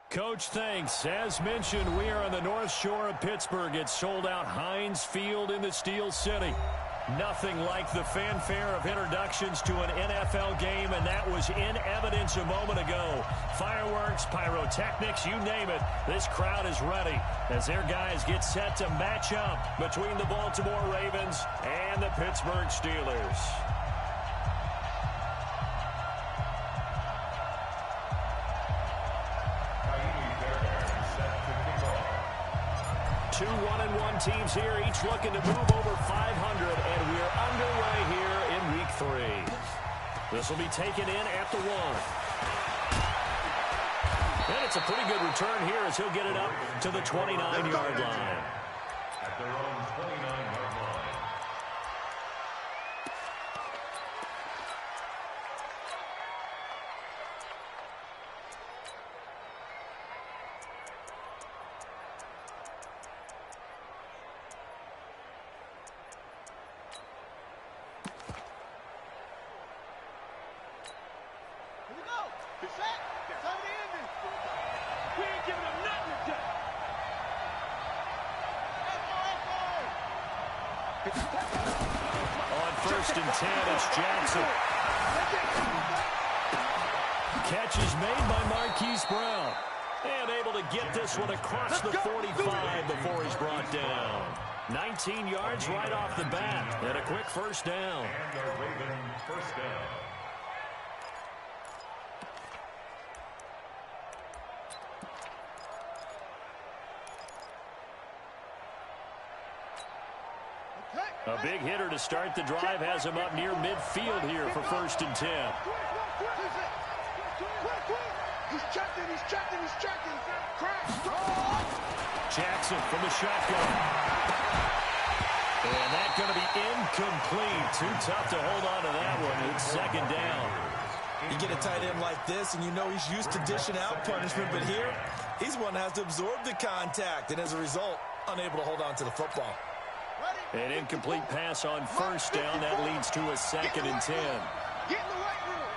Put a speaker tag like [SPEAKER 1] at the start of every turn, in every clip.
[SPEAKER 1] Coach, thanks. As mentioned, we are on the North Shore of Pittsburgh. It's sold out Heinz Field in the Steel City. Nothing like the fanfare of introductions to an NFL game, and that was in evidence a moment ago. Fireworks, pyrotechnics, you name it. This crowd is ready as their guys get set to match up between the Baltimore Ravens and the Pittsburgh Steelers. 2 1-1 teams here, each looking to move over 500, and we're underway here in Week 3. This will be taken in at the 1. And it's a pretty good return here as he'll get it up to the 29-yard line.
[SPEAKER 2] At their own 29-yard line.
[SPEAKER 1] On 1st and 10, it's Jackson. Catch is made by Marquise Brown. And able to get this one across the 45 before he's brought down. 19 yards right off the bat. And a quick first down.
[SPEAKER 2] And a Raven first down.
[SPEAKER 1] A big hitter to start the drive has him up near midfield here for 1st and 10.
[SPEAKER 3] He's checking.
[SPEAKER 1] Jackson from the shotgun. And that's going to be incomplete. Too tough to hold on to that one. It's 2nd down.
[SPEAKER 4] You get a tight end like this, and you know he's used to dishing out punishment, but here, he's one that has to absorb the contact, and as a result, unable to hold on to the football.
[SPEAKER 1] An incomplete pass on 1st down. That leads to a 2nd and 10.
[SPEAKER 3] Get in the right room.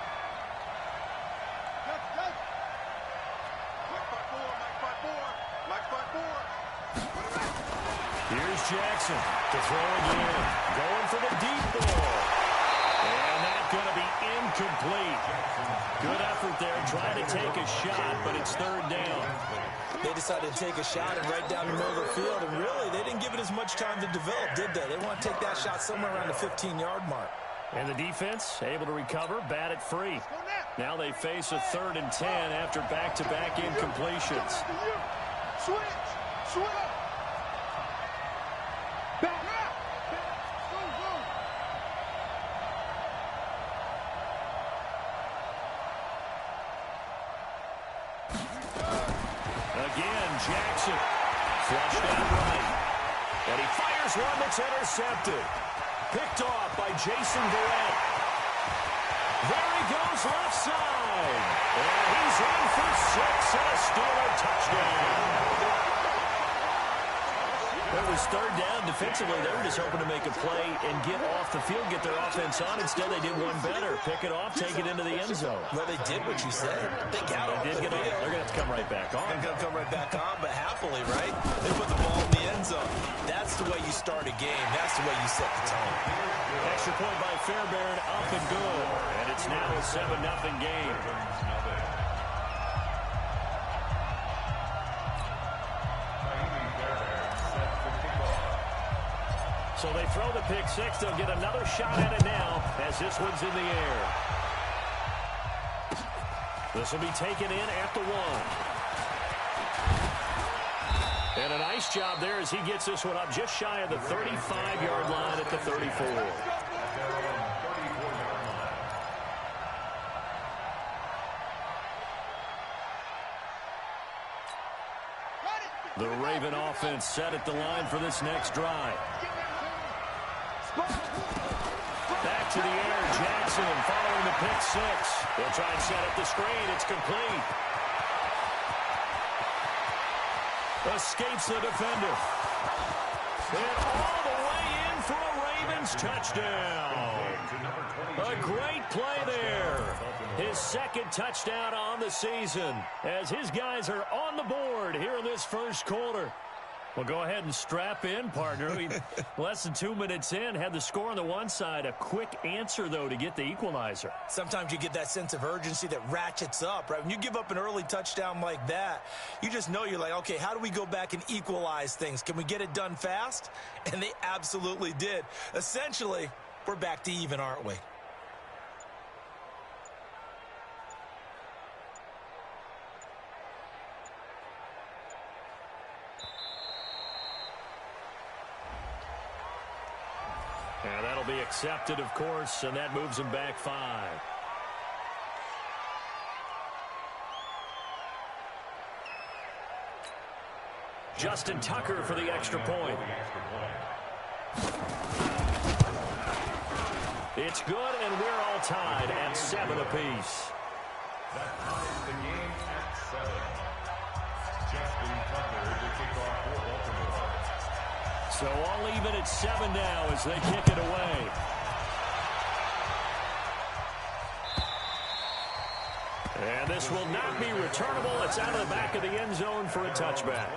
[SPEAKER 1] Here's Jackson to throw again. Going for the deep ball. And that's going to be incomplete. Good effort there trying to take a shot, but it's 3rd down.
[SPEAKER 4] They decided to take a shot and right down the middle of the field, and really, they didn't give it as much time to develop, did they? They want to take that shot somewhere around the 15-yard mark.
[SPEAKER 1] And the defense able to recover, bat it free. Now they face a 3rd and 10 after back-to-back incompletions.
[SPEAKER 3] Switch. Back. Go.
[SPEAKER 1] Again, Jackson flushed out right. And he fires one that's intercepted. Picked off by Jason Verrett. There he goes left side. And he's in for 6 and a Steeler touchdown. It was 3rd down. Defensively, they were just hoping to make a play and get off the field, get their offense on. Instead, they did one better. Pick it off, take it into the end zone.
[SPEAKER 4] Well, they did what you said. They got off the field.
[SPEAKER 1] They're going to have to come right back on.
[SPEAKER 4] They're going to come right back on, but happily, right? They put the ball in the end zone. That's the way you start a game. That's the way you set the tone.
[SPEAKER 1] Extra point by Fairbairn, up and good. And it's now a 7-0 game. So they throw the pick 6. They'll get another shot at it now as this one's in the air. This will be taken in at the 1. And a nice job there as he gets this one up just shy of the 35-yard line at the 34. The Raven offense set at the line for this next drive. Back to the air, Jackson following the pick 6. They'll try and set up the screen. It's complete. Escapes the defender. And all the way in for a Ravens touchdown. A great play there. His second touchdown on the season as his guys are on the board here in this first quarter. Well, go ahead and strap in, partner. Less than 2 minutes in, had the score on the one side. A quick answer, though, to get the equalizer.
[SPEAKER 4] Sometimes you get that sense of urgency that ratchets up, right? When you give up an early touchdown like that, you just know you're like, okay, how do we go back and equalize things? Can we get it done fast? And they absolutely did. Essentially, we're back to even, aren't we?
[SPEAKER 1] And that'll be accepted, of course, and that moves him back 5. Justin Tucker for the extra point. It's good, and we're all tied at 7 apiece.
[SPEAKER 2] That ties the game at 7. Justin Tucker to kick off for Baltimore.
[SPEAKER 1] So all even at 7 now as they kick it away. And this will not be returnable. It's out of the back of the end zone for a touchback.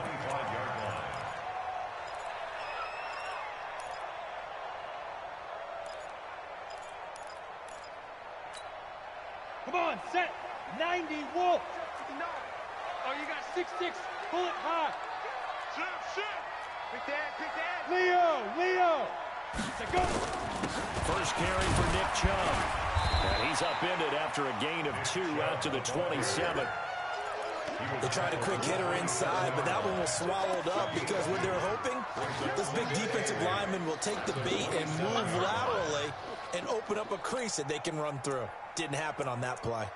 [SPEAKER 3] Come on, set. 90, Wolf. Oh, you got 6-6. Pull it high. Shit. Quick that. Leo. Let's go.
[SPEAKER 1] First carry for Nick Chubb. And he's upended after a gain of 2 out to the 27.
[SPEAKER 4] They tried a quick hitter inside, but that one was swallowed up because what they're hoping, this big defensive lineman will take the bait and move laterally and open up a crease that they can run through. Didn't happen on that play.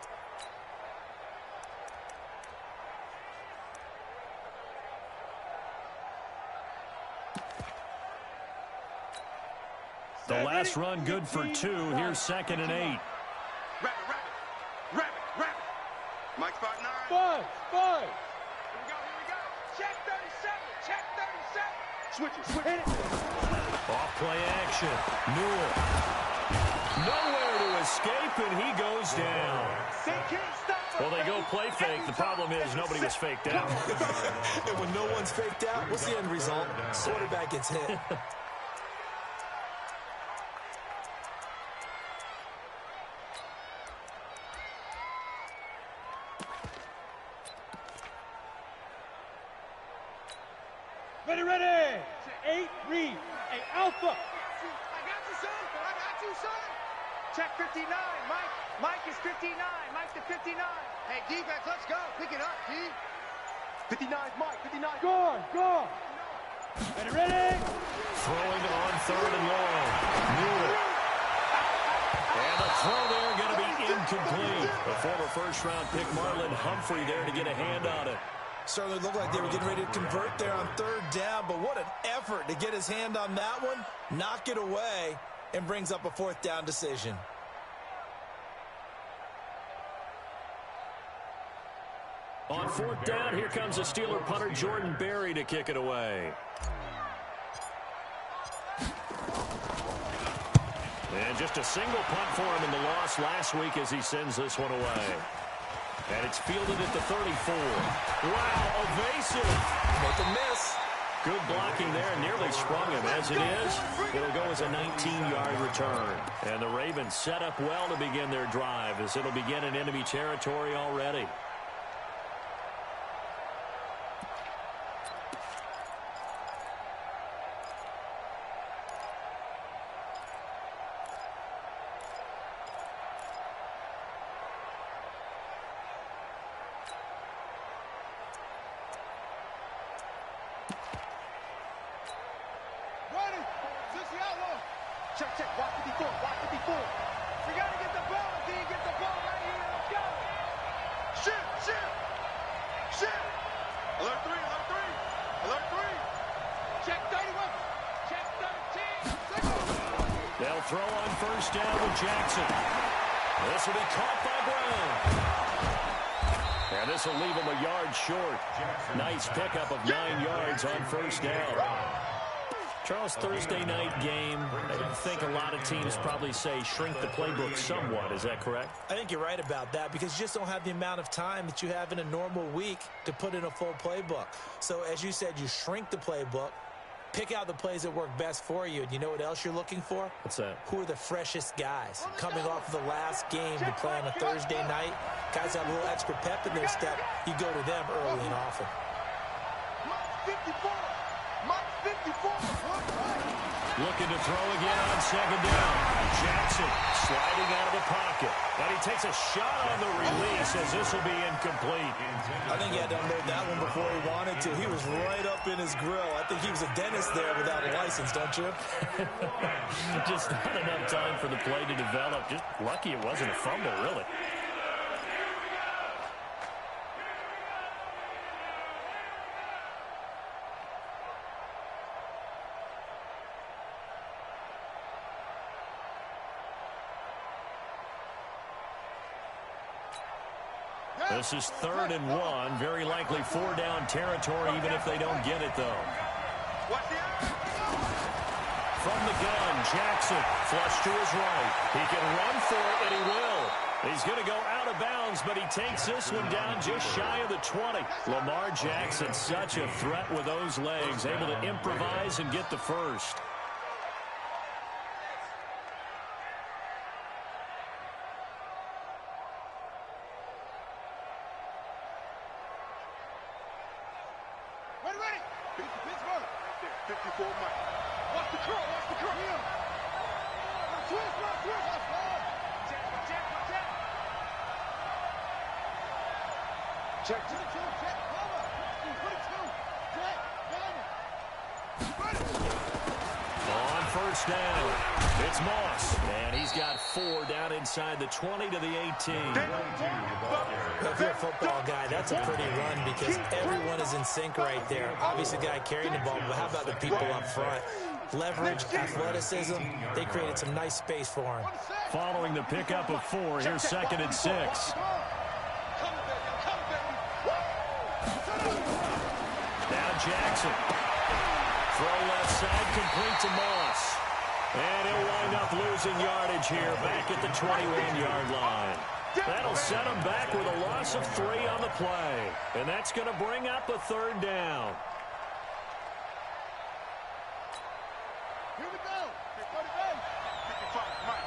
[SPEAKER 1] The last run good for 2. Here's 2nd and 8.
[SPEAKER 3] Rapid. Mike spot 9. 5. Here we go. Check 37. Switch it. Hit it.
[SPEAKER 1] Off play action. Newell. Nowhere to escape, and he goes down.
[SPEAKER 3] They can't stop.
[SPEAKER 1] Well, they go play fake. The problem is nobody was faked out.
[SPEAKER 4] And when no one's faked out, what's the end result? Quarterback gets hit.
[SPEAKER 3] Ready. 8, read. Hey, Alpha. I got you, son. Check 59. Mike is 59. Mike to 59. Hey, defense, let's go. Pick it up, D. 59 is Mike. 59. Go. Ready.
[SPEAKER 1] Throwing on 3rd and long. Newell. And the throw there going to be incomplete. The former first-round pick Marlon Humphrey there to get a hand on it.
[SPEAKER 4] Certainly looked like they were getting ready to convert there on 3rd down, but what an effort to get his hand on that one, knock it away, and brings up a 4th down decision.
[SPEAKER 1] On 4th down, here comes the Steeler punter Jordan Berry to kick it away. And just a single punt for him in the loss last week as he sends this one away. And it's fielded at the 34. Wow, evasive.
[SPEAKER 4] Make a miss.
[SPEAKER 1] Good blocking there, nearly sprung him. As it is, it'll go as a 19-yard return. And the Ravens set up well to begin their drive as it'll begin in enemy territory already.
[SPEAKER 3] Check. Watch 54. We got to get the ball. D, get the ball right here. Let's go. Shit. Alert 3. Check 31. Check 13.
[SPEAKER 1] They'll throw on 1st down with Jackson. This will be caught by Brown. And this will leave him a yard short. Nice pickup of 9 yards on 1st down. Charles, Thursday night game, I think a lot of teams probably say shrink the playbook somewhat. Is that correct?
[SPEAKER 4] I think you're right about that because you just don't have the amount of time that you have in a normal week to put in a full playbook. So as you said, you shrink the playbook, pick out the plays that work best for you, and you know what else you're looking for?
[SPEAKER 1] What's that?
[SPEAKER 4] Who are the freshest guys? Coming off of the last game to play on a Thursday night, guys have a little extra pep in their step. You go to them early and often.
[SPEAKER 3] 54. Mike 54.
[SPEAKER 1] Looking to throw again on second down. Jackson sliding out of the pocket. And he takes a shot on the release as this will be incomplete.
[SPEAKER 4] I think he had to unload that one before he wanted to. He was right up in his grill. I think he was a dentist there without a license, don't you?
[SPEAKER 1] Just not enough time for the play to develop. Just lucky it wasn't a fumble, really. This is 3rd and 1. Very likely 4-down territory, even if they don't get it, though. From the gun, Jackson, flush to his right. He can run for it, and he will. He's going to go out of bounds, but he takes this one down just shy of the 20. Lamar Jackson, such a threat with those legs, able to improvise and get the first.
[SPEAKER 3] Ready. Pittsburgh. 54 Mike. Watch the curl. Yeah. Twist. Check.
[SPEAKER 1] On first down, it's Moss, and he's got 4 down inside the 20 to the 18.
[SPEAKER 4] If you're a football guy, that's a pretty run because everyone is in sync right there. Obviously, the guy carrying the ball, but how about the people up front? Leverage, athleticism, they created some nice space for him.
[SPEAKER 1] Following the pickup of 4, here's 2nd and 6. Now Jackson. Throw left side, complete to Moss. And he'll wind up losing yardage here back at the 21-yard line. That'll set him back with a loss of 3 on the play. And that's going to bring up a 3rd down.
[SPEAKER 3] Here we go. 55 Mike.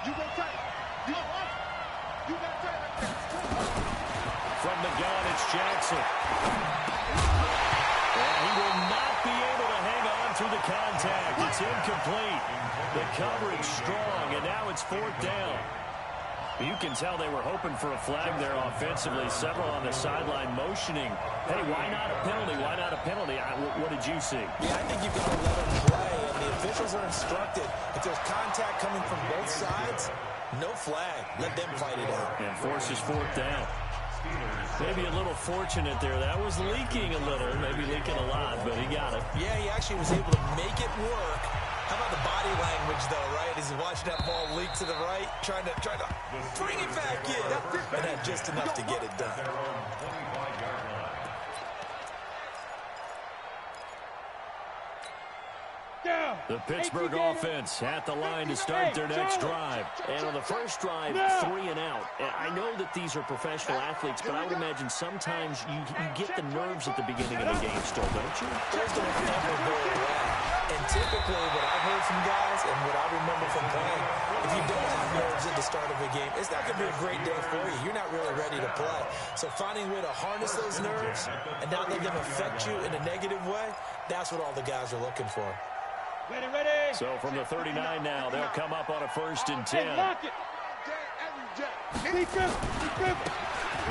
[SPEAKER 3] You go tight. You got tight.
[SPEAKER 1] From the gun, it's Jackson. And he will not be able to hang on through the contact. It's incomplete. The coverage strong, and now it's 4th down. You can tell they were hoping for a flag there offensively. Several on the sideline motioning. Hey, why not a penalty? Why not a penalty? What did you see?
[SPEAKER 4] Yeah, I think you've got to let them play, and the officials are instructed. If there's contact coming from both sides, no flag. Let them fight it out.
[SPEAKER 1] And forces 4th down. Maybe a little fortunate there. That was leaking a little, maybe leaking a lot, but he got it.
[SPEAKER 4] Yeah, he actually was able to make it work. How about the body language, though, right? As he's watching that ball leak to the right, trying to bring it back in, and had just enough to get it done.
[SPEAKER 1] The Pittsburgh offense at the line to start their next drive. And on the first drive, 3 and out. I know that these are professional athletes, but I would imagine sometimes you get the nerves at the beginning of the game still, don't you?
[SPEAKER 4] Those don't ever go away. And typically, what I've heard from guys and what I remember from playing, if you don't have nerves at the start of a game, it's not going to be a great day for you. You're not really ready to play. So finding a way to harness those nerves and not let them affect you in a negative way, that's what all the guys are looking for.
[SPEAKER 3] Ready.
[SPEAKER 1] So from the 39 now, they'll come up on a 1st and 10.
[SPEAKER 3] Lock it.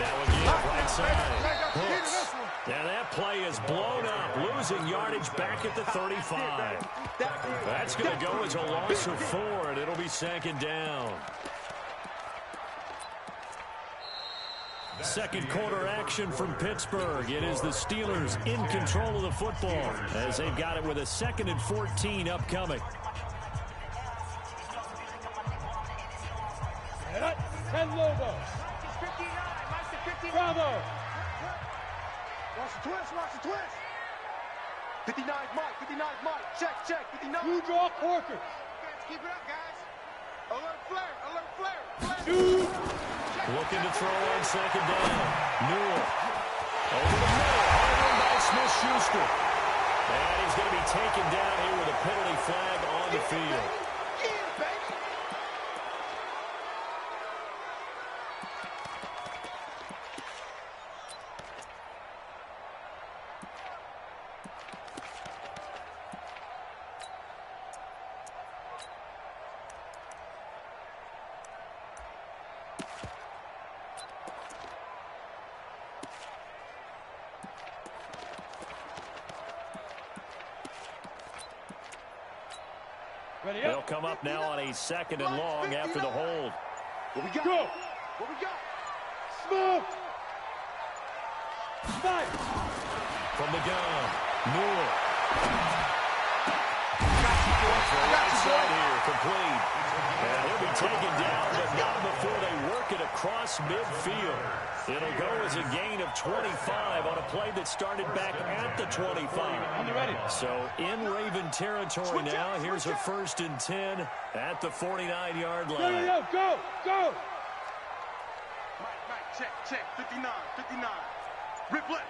[SPEAKER 1] Now again, right side. Hooks. Now that play is blown up, losing yardage back at the 35. That's going to go as a loss of 4, and it'll be 2nd down. Second quarter action from Pittsburgh. It is the Steelers in control of the football as they've got it with a 2nd and 14 upcoming.
[SPEAKER 3] Logo. Bravo. Watch the twist. 59 Mike, 59 Mike. Check, 59. You draw Corker. Keep it up, guys. Alert flare.
[SPEAKER 1] Looking to throw on second down. Newell. Over the middle. Hard run by Smith-Schuster. And he's going to be taken down here with a penalty flag on the field. They'll come up now on a second and long after the hold.
[SPEAKER 3] What we got? Go. What we got? Smoke. Fight.
[SPEAKER 1] From the gun, Newell.
[SPEAKER 3] Right
[SPEAKER 1] side here, complete. And he'll be taken down, but not before they work it across midfield. It'll go as a gain of 25 on a play that started back at the 25. So in Raven territory now. Here's a 1st and 10 at the 49-yard line.
[SPEAKER 3] Go. Mike, check. 59. Rip left.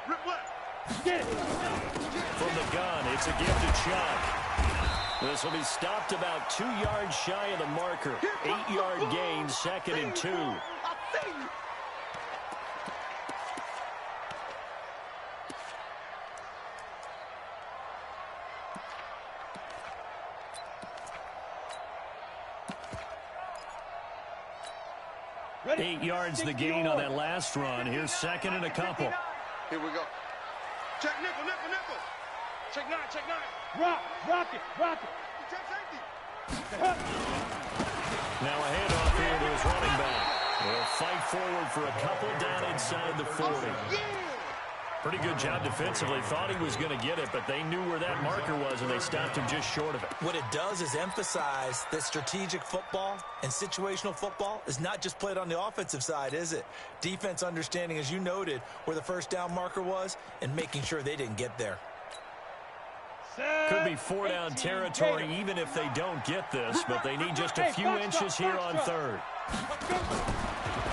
[SPEAKER 3] Get it.
[SPEAKER 1] From the gun, it's a gifted shot. This will be stopped about 2 yards shy of the marker. 8-yard gain, 2nd and 2.
[SPEAKER 3] Ready?
[SPEAKER 1] 8 yards the gain on that last run. Here's 2nd and a couple.
[SPEAKER 3] Here we go. Check nickel. Check 9. Rock it. Check safety.
[SPEAKER 1] Now a handoff here to his running back. They'll fight forward for a couple down inside the 40. Pretty good job defensively. Thought he was going to get it, but they knew where that marker was, and they stopped him just short of it.
[SPEAKER 4] What it does is emphasize that strategic football and situational football is not just played on the offensive side, is it? Defense understanding, as you noted, where the first down marker was and making sure they didn't get there.
[SPEAKER 1] Could be 4-down territory even if they don't get this, but they need just a few inches here on 3rd.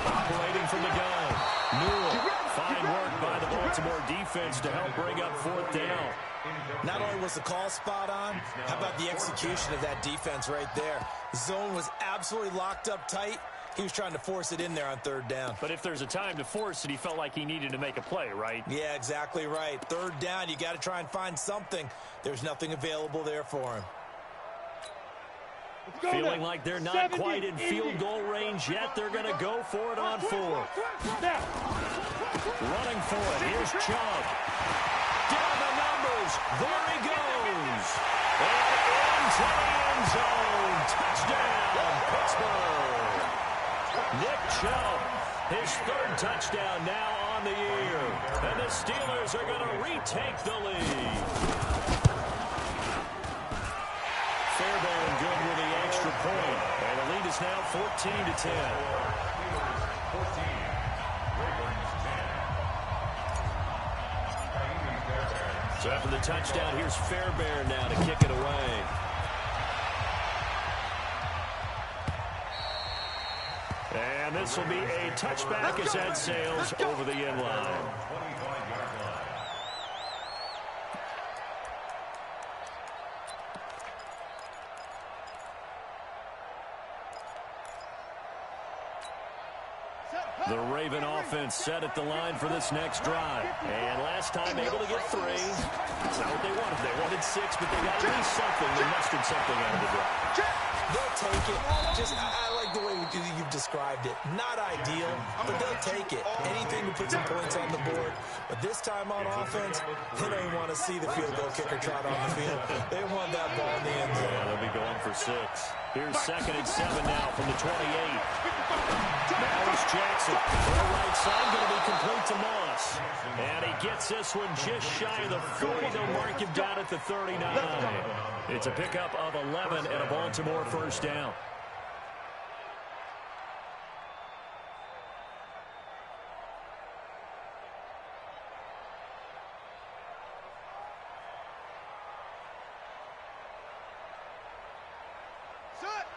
[SPEAKER 1] Operating from the gun. Newell. Fine work by the Baltimore defense to help bring up 4th down.
[SPEAKER 4] Not only was the call spot on, how about the execution of that defense right there? The zone was absolutely locked up tight. He was trying to force it in there on 3rd down.
[SPEAKER 1] But if there's a time to force it, he felt like he needed to make a play, right?
[SPEAKER 4] Yeah, exactly right. 3rd down, you got to try and find something. There's nothing available there for him.
[SPEAKER 1] Feeling like they're not quite in field goal range yet. They're going to go for it on 4th. Running for it. Here's Chubb. Down the numbers. There he goes. And into the end zone. Touchdown, Pittsburgh. Nick Chubb, his 3rd touchdown now on the year. And the Steelers are going to retake the lead. Fairbairn good with the extra point. And the lead is now 14-10. So after the touchdown, here's Fairbairn now to kick it away. And this will be a touchback as that sails over the end line. The Raven offense set at the line for this next drive. And last time able to get 3. That's not what they wanted. They wanted 6, but they got at least something. They mustered something out of the drive.
[SPEAKER 4] They'll take it. I like the way you've described it. Not ideal, but they'll take it. Anything to put some points on the board. But this time on offense, they don't even want to see the field goal kicker trot on the field. They want that ball in the end zone.
[SPEAKER 1] Yeah, they'll be going for 6. Here's 2nd and 7 now from the 28. Now it's Jackson. For the right side, going to be complete to Moss. And he gets this one just shy of the 40. They'll mark him down at the 39. It's a pickup of 11 and a Baltimore 1st down.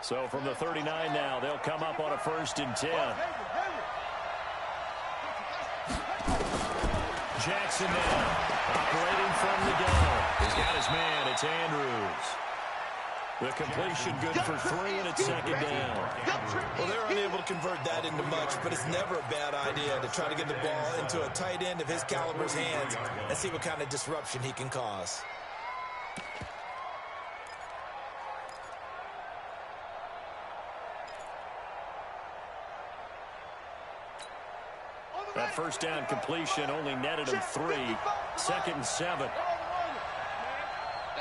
[SPEAKER 1] So from the 39 now, they'll come up on a 1st and 10. Jackson now, operating from the gun. He's got his man. It's Andrews. The completion good for 3, and it's 2nd down.
[SPEAKER 4] Well, they're unable to convert that into much, but it's never a bad idea to try to get the ball into a tight end of his caliber's hands and see what kind of disruption he can cause.
[SPEAKER 1] That 1st down completion only netted him 3. 2nd and 7.
[SPEAKER 3] They're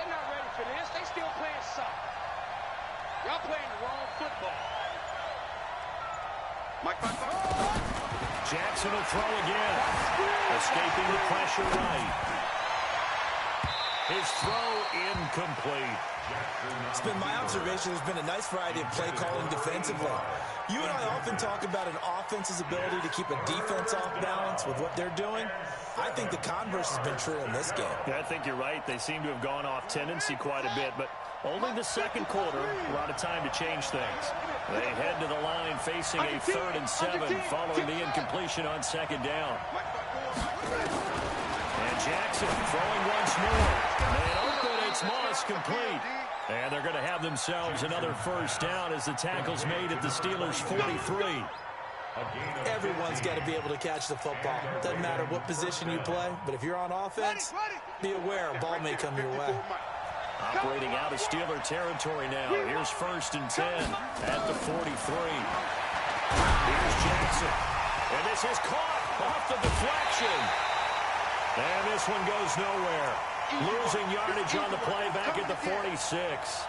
[SPEAKER 3] not ready for this. They still playing soft. Y'all playing the wrong football.
[SPEAKER 1] Jackson will throw again. Escaping the pressure right. His throw incomplete.
[SPEAKER 4] It's been my observation there's been a nice variety of play calling defensively. You and I often talk about an offense's ability to keep a defense off balance with what they're doing. I think the converse has been true in this game.
[SPEAKER 1] Yeah, I think you're right. They seem to have gone off tendency quite a bit, but only the 2nd quarter, a lot of time to change things. They head to the line facing a 3rd and 7 following the incompletion on 2nd down. And Jackson throwing once more. Man open, it's Moss complete. And they're going to have themselves another 1st down as the tackle's made at the Steelers' 43.
[SPEAKER 4] Everyone's got to be able to catch the football. Doesn't matter what position you play, but if you're on offense, be aware a ball may come your way.
[SPEAKER 1] Operating out of Steeler territory now. Here's 1st and 10 at the 43. Here's Jackson. And this is caught off the deflection. And this one goes nowhere. Losing yardage on the play back at the 46.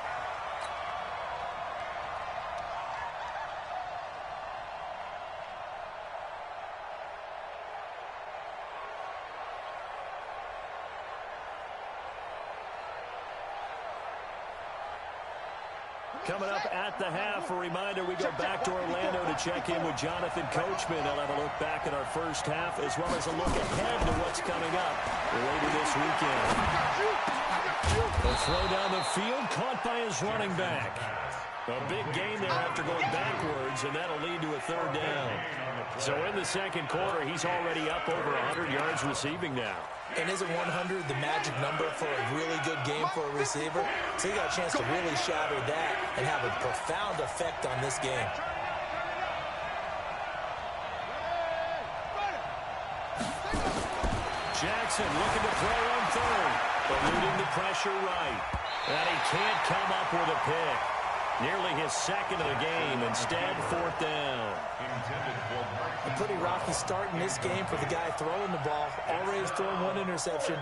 [SPEAKER 1] Coming up at the half, a reminder, we go back to Orlando to check in with Jonathan Coachman. He'll have a look back at our 1st half as well as a look ahead to what's coming up later this weekend. The throw down the field, caught by his running back. A big gain there after going backwards, and that'll lead to a 3rd down. So in the 2nd quarter, he's already up over 100 yards receiving now.
[SPEAKER 4] And isn't 100 the magic number for a really good game for a receiver? So you got a chance to really shatter that and have a profound effect on this game.
[SPEAKER 1] Jackson looking to throw on 3rd, eluding the pressure right. And he can't come up with a pick. Nearly his 2nd of the game. Instead, 4th down.
[SPEAKER 4] A pretty rocky start in this game for the guy throwing the ball. Already has thrown 1 interception.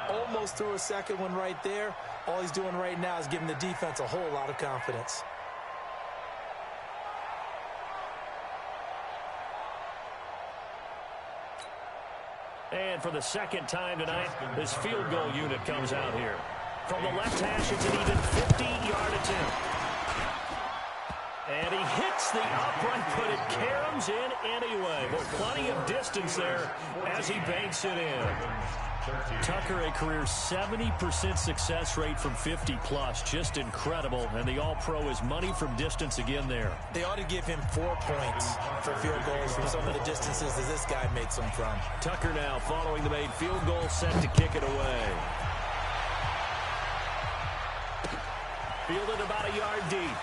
[SPEAKER 4] Almost threw a 2nd one right there. All he's doing right now is giving the defense a whole lot of confidence.
[SPEAKER 1] And for the 2nd time tonight, this field goal unit comes out here. From the left hash, it's an even 50-yard attempt. And he hits the upright, but it caroms in anyway. But plenty of distance there as he banks it in. Tucker, a career 70% success rate from 50-plus. Just incredible. And the All-Pro is money from distance again there.
[SPEAKER 4] They ought to give him 4 points for field goals from some of the distances that this guy makes them from.
[SPEAKER 1] Tucker now following the made field goal, set to kick it away. Fielded about a yard deep.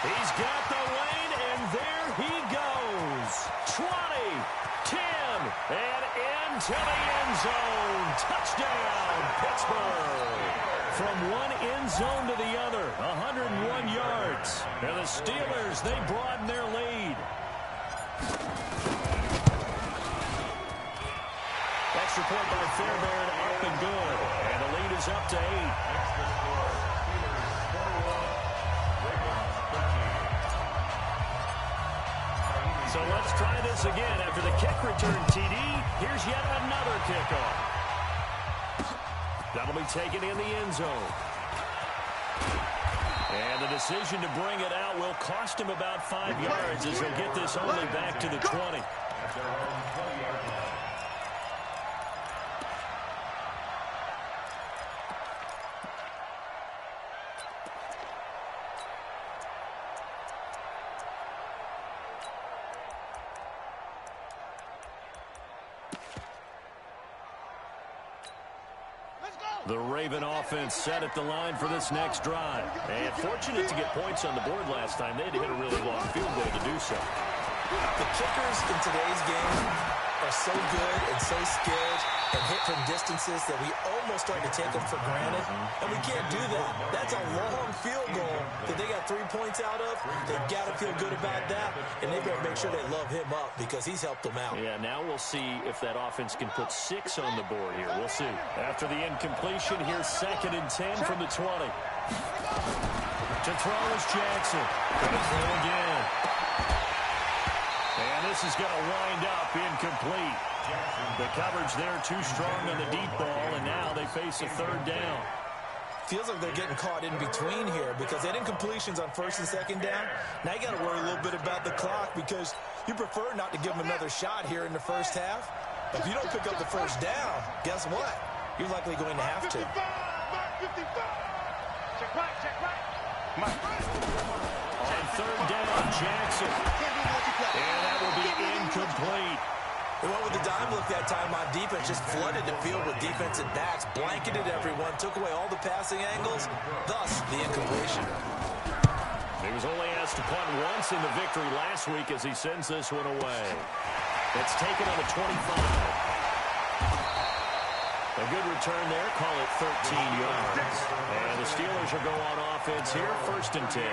[SPEAKER 1] He's got the lane, and there he goes. 20, 10, and into the end zone. Touchdown, Pittsburgh. From one end zone to the other, 101 yards. And the Steelers, they broaden their lead. Extra point by Fairbairn, up and good. And the lead is up to 8. So let's try this again. After the kick return TD, here's yet another kickoff. That'll be taken in the end zone. And the decision to bring it out will cost him about 5 yards as he'll get this only back to the 20. The Raven offense set at the line for this next drive. And fortunate to get points on the board last time. They had to hit a really long field goal to do so.
[SPEAKER 4] The kickers in today's game are so good and so skilled and hit from distances that we almost start to take them for granted. And we can't do that. That's a long field goal that they got 3 points out of. They got to feel good about that. And they better make sure they love him up because he's helped them out.
[SPEAKER 1] Yeah, now we'll see if that offense can put 6 on the board here. We'll see. After the incompletion, here's 2nd and 10 from the 20. To throw is Jackson. Gonna throw again. And this is going to wind up incomplete. The coverage there too strong on the deep ball, and now they face a 3rd down.
[SPEAKER 4] Feels like they're getting caught in between here because they had incompletions on 1st and 2nd down. Now you got to worry a little bit about the clock because you prefer not to give them another shot here in the first half. But if you don't pick up the 1st down, guess what? You're likely going to have to.
[SPEAKER 3] Check right.
[SPEAKER 1] On 3rd down, Jackson. And that will be incomplete.
[SPEAKER 4] They went with the dime look that time on defense, just flooded the field with defensive backs, blanketed everyone, took away all the passing angles, thus the incompletion.
[SPEAKER 1] He was only asked to punt once in the victory last week as he sends this one away. It's taken on the 25. A good return there, call it 13 yards. And the Steelers will go on offense here, 1st and 10.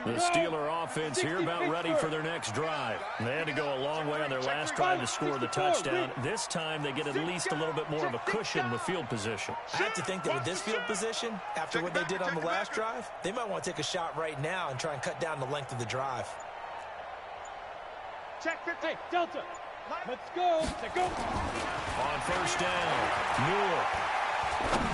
[SPEAKER 1] The Steeler offense here about ready for their next drive. They had to go a long way on their last drive to score the touchdown. This time they get at least a little bit more of a cushion with field position.
[SPEAKER 4] I have to think that with this field position, after what they did on the last drive, they might want to take a shot right now and try and cut down the length of the drive.
[SPEAKER 3] Check 50. Hey, Delta. Let's go. Let's go.
[SPEAKER 1] On 1st down, Newell.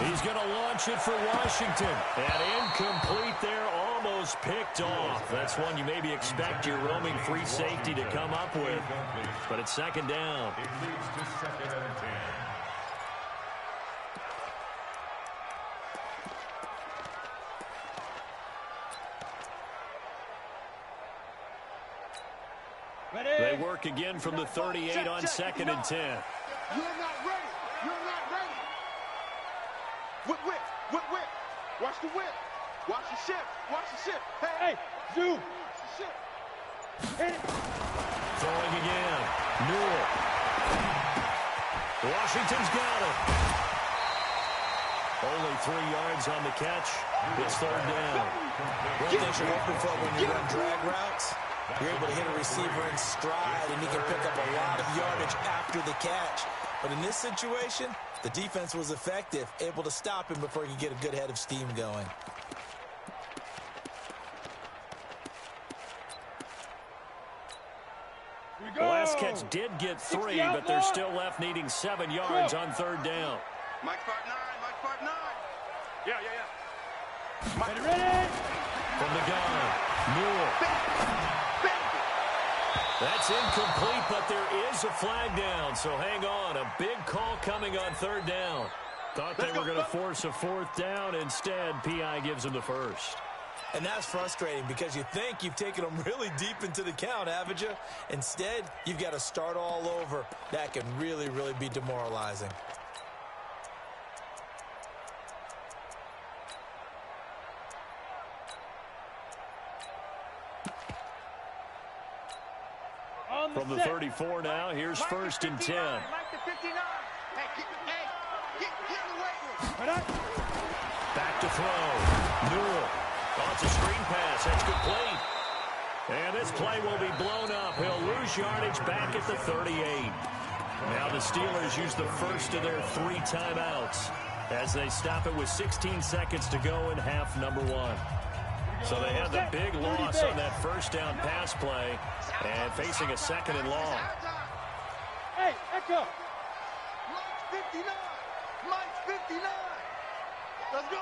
[SPEAKER 1] He's going to launch it for Washington. And incomplete there, almost picked off. That's one you maybe expect your roaming free safety to come up with. But it's 2nd down.
[SPEAKER 2] It leads to 2nd and 10.
[SPEAKER 1] They work again from the 38 on 2nd and 10.
[SPEAKER 3] You're not ready. You're not ready. Whip. Watch the whip. Watch the ship. Hey, zoom. Watch the ship. Hit it.
[SPEAKER 1] Throwing again. Newell. Washington's got it. Only 3 yards on the catch. It's 3rd down.
[SPEAKER 4] One thing you're hoping for when you run drag routes, you're able to hit a receiver in stride, and he can pick up a lot of yardage after the catch. But in this situation, the defense was effective, able to stop him before he could get a good head of steam going.
[SPEAKER 1] The last catch did get 3, but they're still left needing 7 yards on 3rd down.
[SPEAKER 3] Mike part 9. Yeah. Ready?
[SPEAKER 1] From the gun, Newell. That's incomplete, but there is a flag down, so hang on. A big call coming on 3rd down. Thought they were going to force a 4th down. Instead, P.I. gives them the 1st.
[SPEAKER 4] And that's frustrating because you think you've taken them really deep into the count, haven't you? Instead, you've got to start all over. That can really, really be demoralizing.
[SPEAKER 1] From the 34 now, here's 1st and 10.
[SPEAKER 3] Mike to 59. Hey, get in the way.
[SPEAKER 1] Back to throw. Newell. Oh, it's a screen pass. That's complete. And this play will be blown up. He'll lose yardage back at the 38. Now the Steelers use the first of their 3 timeouts as they stop it with 16 seconds to go in half number 1. So they had the big loss on that 1st down pass play and facing a 2nd and long.
[SPEAKER 3] Hey, Echo. Mike's 59. Mike's 59. Let's go.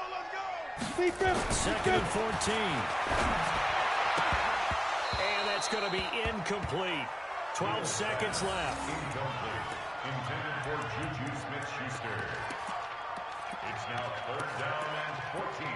[SPEAKER 1] 2nd and 14. And that's going to be incomplete. 12 seconds left.
[SPEAKER 2] Incomplete. Intended for Juju Smith-Schuster. It's now 3rd down and 14.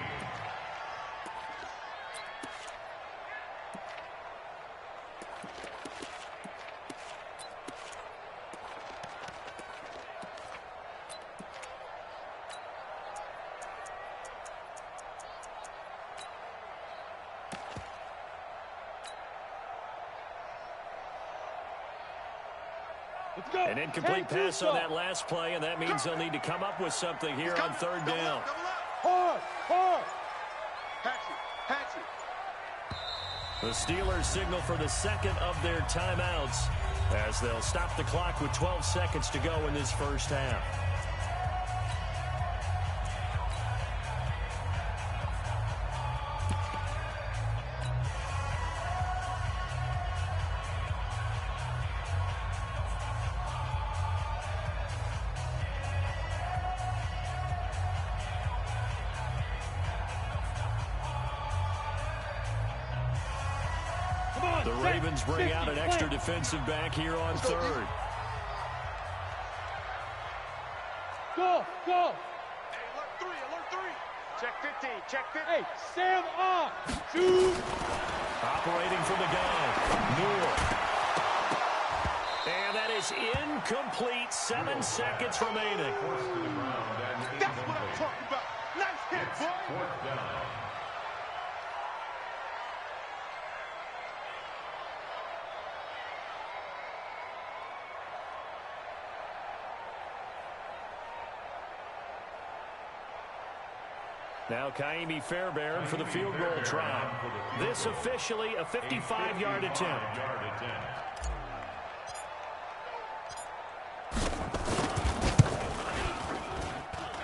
[SPEAKER 3] Let's go.
[SPEAKER 1] An incomplete pass on that last play, and that means they'll need to come up with something here on third down.
[SPEAKER 3] Hard. Patch it.
[SPEAKER 1] The Steelers signal for the second of their timeouts as they'll stop the clock with 12 seconds to go in this first half. The Ravens bring out an extra defensive back here on third.
[SPEAKER 3] Go.
[SPEAKER 2] Hey, alert three.
[SPEAKER 3] Check 50. Hey, Sam on. Shoot.
[SPEAKER 1] Operating from the gun. Moore. And that is incomplete. 7 seconds remaining.
[SPEAKER 2] That's what I'm talking about. Nice hit, boy. Fourth down.
[SPEAKER 1] Now Kaimi Fairbairn for the field goal try. This officially a 55-yard attempt.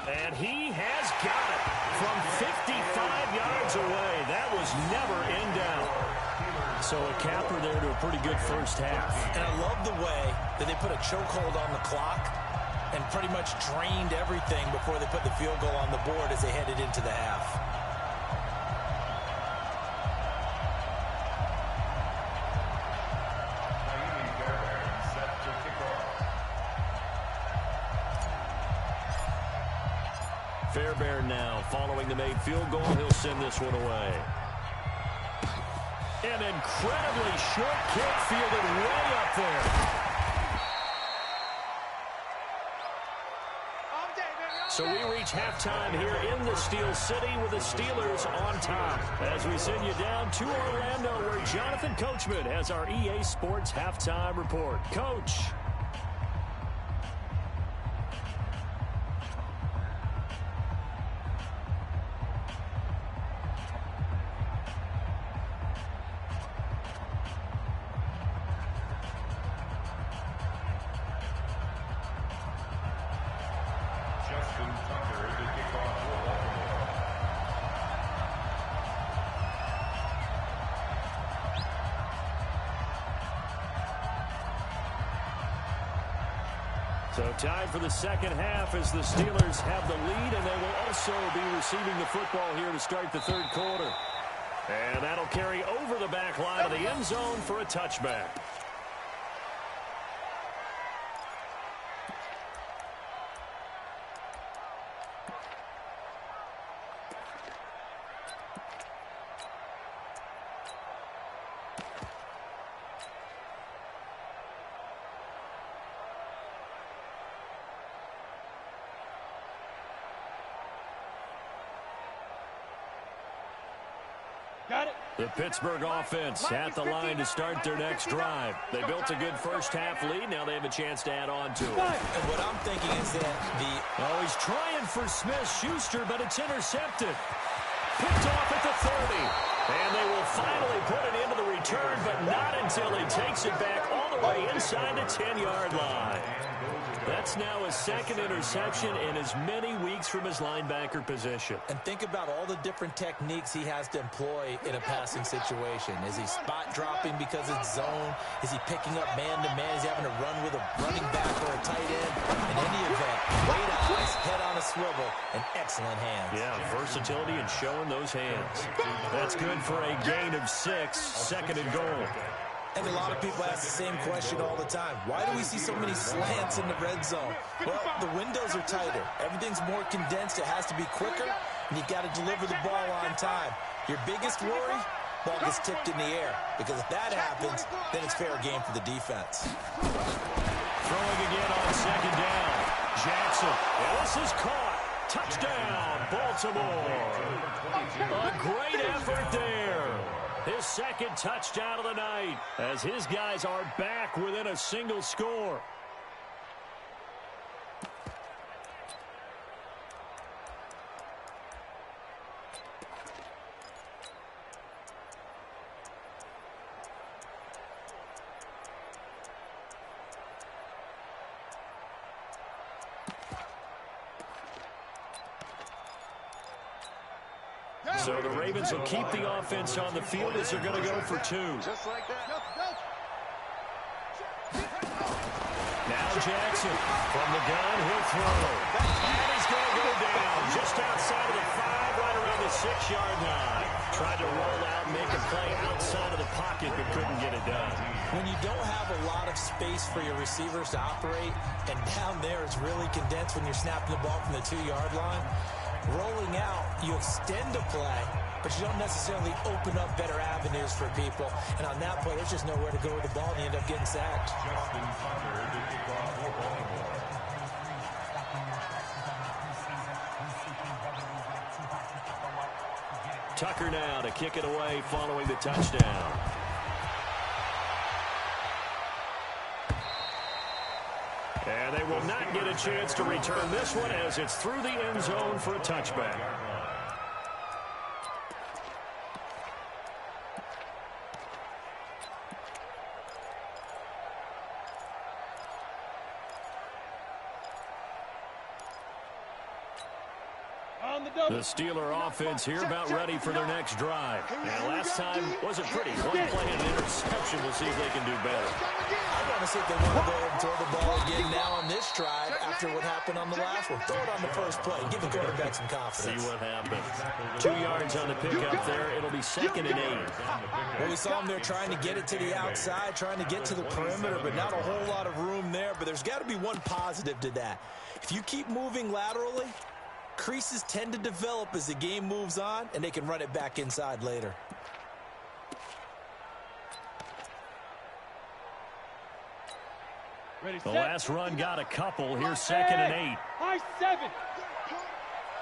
[SPEAKER 1] And he has got it from 55 yards away. That was never in doubt. So a capper there to a pretty good first half.
[SPEAKER 4] And I love the way that they put a chokehold on the clock and pretty much drained everything before they put the field goal on the board as they headed into the half.
[SPEAKER 1] Fairbairn now following the made field goal. He'll send this one away. An incredibly short kick fielded way up there. So we reach halftime here in the Steel City with the Steelers on top. As we send you down to Orlando where Jonathan Coachman has our EA Sports halftime report. Coach. So time for the second half as the Steelers have the lead, and they will also be receiving the football here to start the third quarter. And that'll carry over the back line of the end zone for a touchback.
[SPEAKER 3] Got it.
[SPEAKER 1] The Pittsburgh offense at the line to start their next drive. They built a good first-half lead. Now they have a chance to add on to it.
[SPEAKER 4] And what I'm thinking is that
[SPEAKER 1] Oh, he's trying for Smith-Schuster, but it's intercepted. Picked off at the 30. And they will finally put it into the return, but not until he takes it back all the way inside the 10-yard line. That's now his second interception in as many weeks from his linebacker position.
[SPEAKER 4] And think about all the different techniques he has to employ in a passing situation. Is he spot dropping because it's zone? Is he picking up man-to-man? Is he having to run with a running back or a tight end? In any event, great eyes, head on a swivel, and excellent hands.
[SPEAKER 1] Yeah, versatility and showing those hands. That's good for a gain of 6, second and goal.
[SPEAKER 4] And a lot of people ask the same question all the time. Why do we see so many slants in the red zone? Well, the windows are tighter. Everything's more condensed. It has to be quicker, and you got to deliver the ball on time. Your biggest worry? Ball gets tipped in the air. Because if that happens, then it's fair game for the defense.
[SPEAKER 1] Throwing again on second down. Jackson. And this is caught. Touchdown, Baltimore. A great effort there. His second touchdown of the night as his guys are back within a single score. So the Ravens will keep the offense on the field as they're going to go for 2.
[SPEAKER 3] Just like that.
[SPEAKER 1] Now Jackson from the gun, he'll throw. And he's going to go down just outside of the 5, right around the 6-yard line. Tried to roll out, make a play outside of the pocket, but couldn't get it done.
[SPEAKER 4] When you don't have a lot of space for your receivers to operate, and down there it's really condensed when you're snapping the ball from the 2-yard line, rolling out, you extend a play, but you don't necessarily open up better avenues for people. And on that play, there's just nowhere to go with the ball, and you end up getting sacked.
[SPEAKER 2] Justin Tucker to kick off for Baltimore.
[SPEAKER 1] Tucker now to kick it away following the touchdown. And they will not get a chance to return this one as it's through the end zone for a touchback. The Steeler offense here about ready for their next drive. And last time wasn't pretty. One play and an interception. We'll see if they can do better.
[SPEAKER 4] I want to see if they want to go and throw the ball again now on this drive after what happened on the last one. Throw it on the first play. Give the quarterback some confidence.
[SPEAKER 1] See what happens. 2 yards on the pickup there. It'll be 2nd and 8.
[SPEAKER 4] Well, we saw them there trying to get it to the outside, trying to get to the perimeter, but not a whole lot of room there. But there's got to be one positive to that. If you keep moving laterally, creases tend to develop as the game moves on, and they can run it back inside later.
[SPEAKER 1] The last run got a couple. Here's 2nd and 8.
[SPEAKER 3] High 7.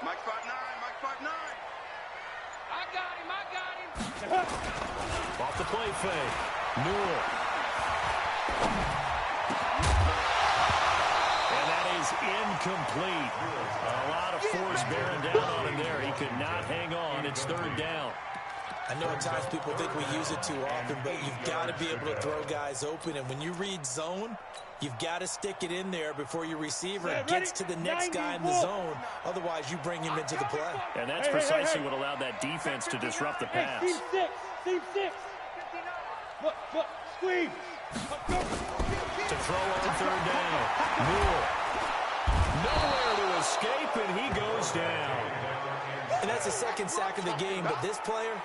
[SPEAKER 5] Mike 5'9", Mike 5'9".
[SPEAKER 3] I got him.
[SPEAKER 1] Off the play fake. Newell. And that is incomplete. A lot of force bearing down on him there. He could not hang on. It's 3rd down.
[SPEAKER 4] I know at times people think we use it too often, but you've got to be able to throw guys open. And when you read zone, you've got to stick it in there before your receiver gets to the next guy in the zone. Otherwise, you bring him into the play.
[SPEAKER 1] And that's precisely what allowed that defense to disrupt the pass.
[SPEAKER 3] Team 6. Team 6. Look, squeeze.
[SPEAKER 1] To throw on 3rd down. Newell. Nowhere to escape, and he goes down.
[SPEAKER 4] And that's the 2nd sack of the game, but this player,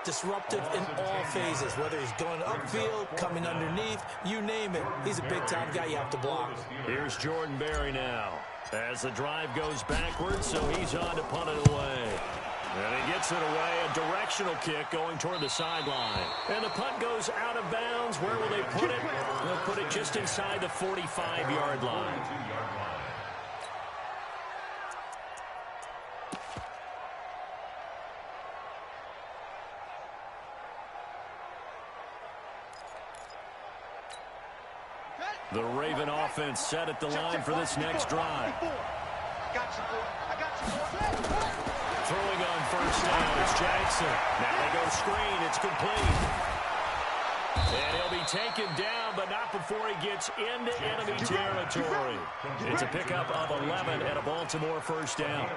[SPEAKER 4] disruptive in all phases, whether he's going upfield, coming underneath, you name it. He's a big-time guy you have to block.
[SPEAKER 1] Here's Jordan Berry now as the drive goes backwards, so he's on to punt it away. And he gets it away, a directional kick going toward the sideline. And the punt goes out of bounds. Where will they put it? They'll put it just inside the 45-yard line. The Raven offense set at the line for this next drive.
[SPEAKER 3] I got you, boy.
[SPEAKER 1] Throwing on 1st down, it's Jackson. Now they go screen, it's complete. And he'll be taken down, but not before he gets into enemy territory. It's a pickup of 11 and a Baltimore 1st down.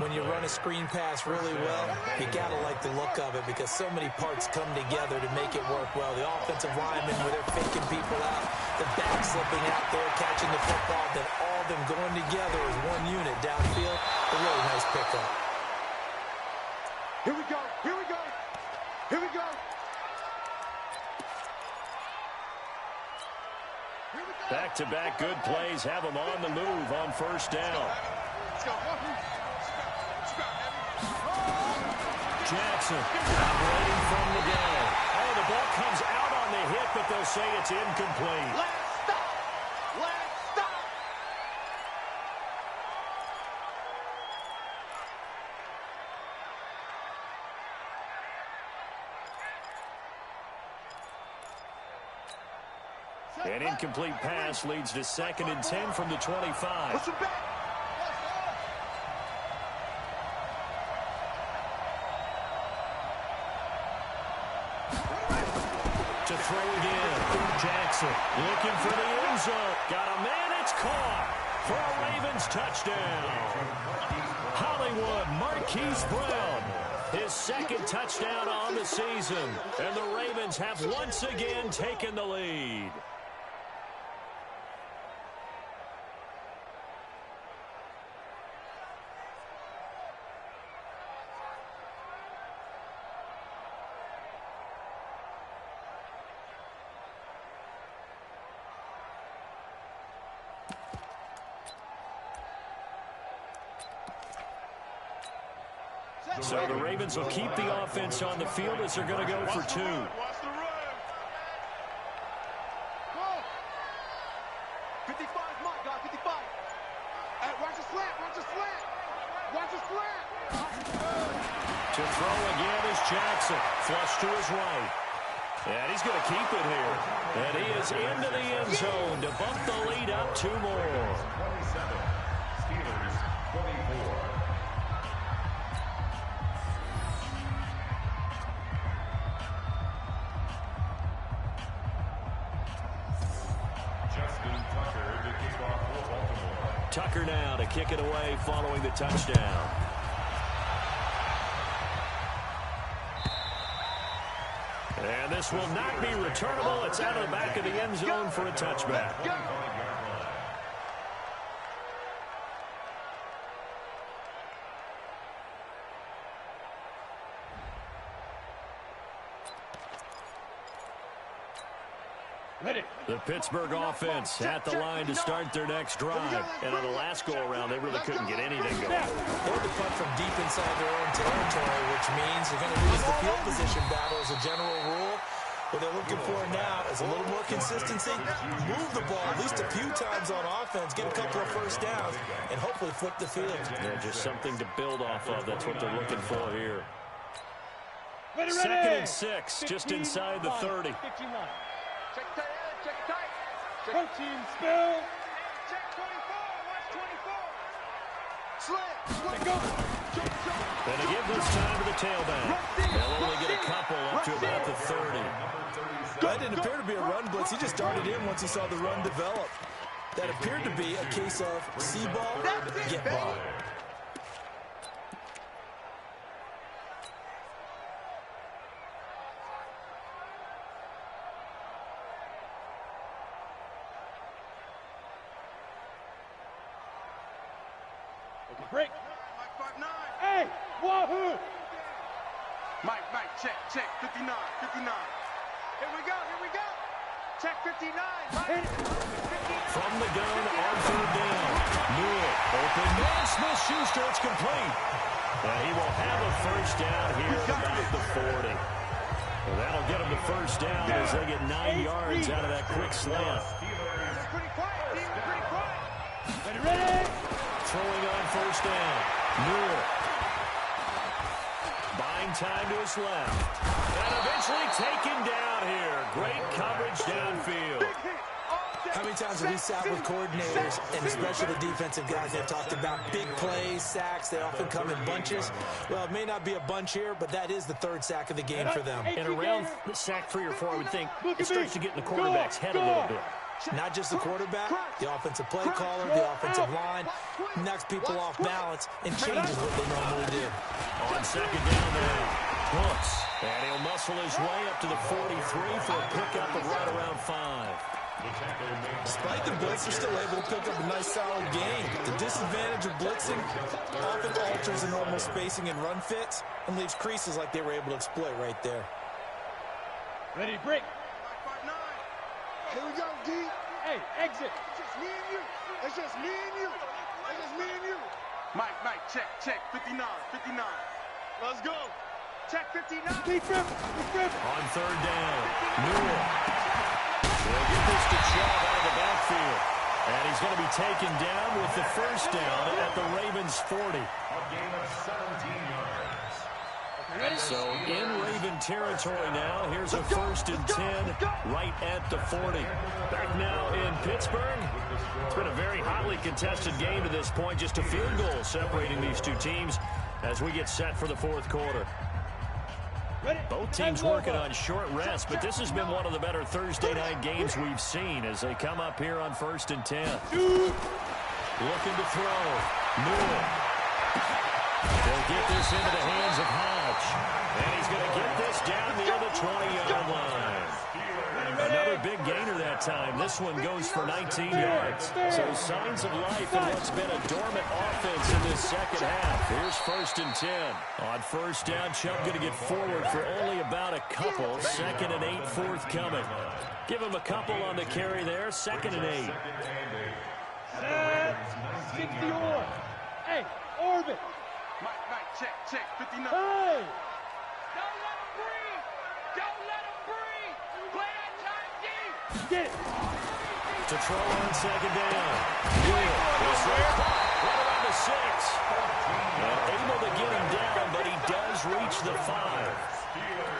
[SPEAKER 4] When you run a screen pass really well, you got to like the look of it because so many parts come together to make it work well. The offensive linemen, where they're faking people out, the back slipping out there, catching the football, then all of them going together as one unit downfield. A really nice pickup.
[SPEAKER 3] Here we go.
[SPEAKER 1] Back-to-back good plays have them on the move on 1st down. Jackson operating from the gun. Oh, the ball comes out on the hit, but they'll say it's incomplete.
[SPEAKER 3] Let's stop.
[SPEAKER 1] An incomplete pass leads to 2nd and 10 from the 25.
[SPEAKER 3] Listen back.
[SPEAKER 1] To throw again. Jackson looking for the end zone. Got a man, it's caught for a Ravens touchdown. Hollywood Marquise Brown His second touchdown on the season. And the Ravens have once again taken the lead. So the Ravens will keep the offense on the field as they're going to go for two.
[SPEAKER 5] Watch the run.
[SPEAKER 3] 55 is mine, guys, 55. Hey, watch the slant, watch the slant. Watch the slant.
[SPEAKER 1] To throw again is Jackson. Flush to his right. And he's going to keep it here. And he is into the end zone to bump the lead up two more.
[SPEAKER 2] 27. Steelers 24.
[SPEAKER 1] Tucker now to kick it away following the touchdown. And this will not be returnable. It's out of the back of the end zone for a touchback. The Pittsburgh offense at the line to start their next drive. And on the last go-around, they really couldn't get anything going.
[SPEAKER 4] They had to punt from deep inside their own territory, which means they're going to lose the field position battle as a general rule. What they're looking for now is a little more consistency, move the ball at least a few times on offense, get a couple of first downs, and hopefully flip the field.
[SPEAKER 1] Yeah, just something to build off of. That's what they're looking for here.
[SPEAKER 3] Ready,
[SPEAKER 1] Second and 6, just inside the 30.
[SPEAKER 3] 59. Check tight, check tight. Protein spill. Check 24, watch 24. Slant. Go.
[SPEAKER 1] And to give this time to the tailback. They'll only get a couple up to about the 30.
[SPEAKER 4] That didn't appear to be a run blitz. He just darted in once he saw the run develop. That appeared to be a case of see ball, get ball.
[SPEAKER 3] Break.
[SPEAKER 5] Mike 59.
[SPEAKER 3] Hey, wahoo!
[SPEAKER 5] Mike, check, 59, 59.
[SPEAKER 3] Here we go. Check 59. Mike.
[SPEAKER 1] From the gun on third down. Newell, open man, Smith-Schuster, it's complete. And he will have a first down here at about the 40. Well, that'll get him the first down as they get 9 yards out of that quick slant.
[SPEAKER 3] We're pretty quiet, team. We're pretty quiet. Ready?
[SPEAKER 1] Throwing on first down. Newell. Buying time to his left. And eventually taken down here. Great coverage downfield.
[SPEAKER 4] How many times have we sat with coordinators, and especially the defensive guys, they've talked about big plays, sacks. They often come in bunches. Well, it may not be a bunch here, but that is the third sack of the game for them.
[SPEAKER 1] And around sack 3 or 4, I would think it starts to get in the quarterback's head a little bit.
[SPEAKER 4] Not just the quarterback, the offensive play caller, the offensive line, knocks people off balance and changes what they normally do.
[SPEAKER 1] On second down now, Brooks. And he'll muscle his way up to the 43 for a pickup of right around 5.
[SPEAKER 4] Despite the blitz, they're still able to pick up a nice solid gain. The disadvantage of blitzing often alters the normal spacing and run fits and leaves creases like they were able to exploit right there.
[SPEAKER 3] Ready, break.
[SPEAKER 5] Mike 59.
[SPEAKER 3] Here we go, D. Hey, exit. It's just me and you. It's just me and you. It's just me and you.
[SPEAKER 5] Mike, check, 59, 59. Let's go.
[SPEAKER 3] Check 59. Keep him.
[SPEAKER 1] On third down, Newell. They'll get this to Chubb out of the backfield. And he's going to be taken down with the first down at the Ravens' 40.
[SPEAKER 2] A gain of 17 yards.
[SPEAKER 1] So in Raven territory now. Here's a 1st and 10 right at the 40. Back now in Pittsburgh. It's been a very hotly contested game to this point. Just a field goal separating these two teams as we get set for the fourth quarter. Both teams working on short rest, but this has been one of the better Thursday night games we've seen as they come up here on 1st and 10. Looking to throw. Newell. Will get this to Chubb out of the backfield. And he's going to be taken down with the first down at the Ravens' 40. So in Raven territory now. Here's a 1st and 10 right at the 40. Back now in Pittsburgh. It's been a very hotly contested game to this point. Just a field goal separating these two teams as we get set for the fourth quarter. Both teams working on short rest, but this has been one of the better Thursday night games we've seen as they come up here on 1st and 10. Looking to throw. Newell. They'll get this into the hands of Hodge. And he's going to get this down near the 20-yard line. Another big gainer that time. This one goes for 19 yards. So signs of life in what's been a dormant offense in this second half. Here's 1st and 10. On first down, Chubb going to get forward for only about a couple. 2nd and 8 forthcoming. Give him a couple on the carry there. 2nd and 8.
[SPEAKER 3] 61. Hey, Orbit.
[SPEAKER 5] Mike, check, 59.
[SPEAKER 3] Hey. Don't let him breathe. Don't let him breathe. Play that time deep. Get it.
[SPEAKER 1] To throw on 2nd down. Good. This right around the 6. And able to get him down, but he does reach the 5.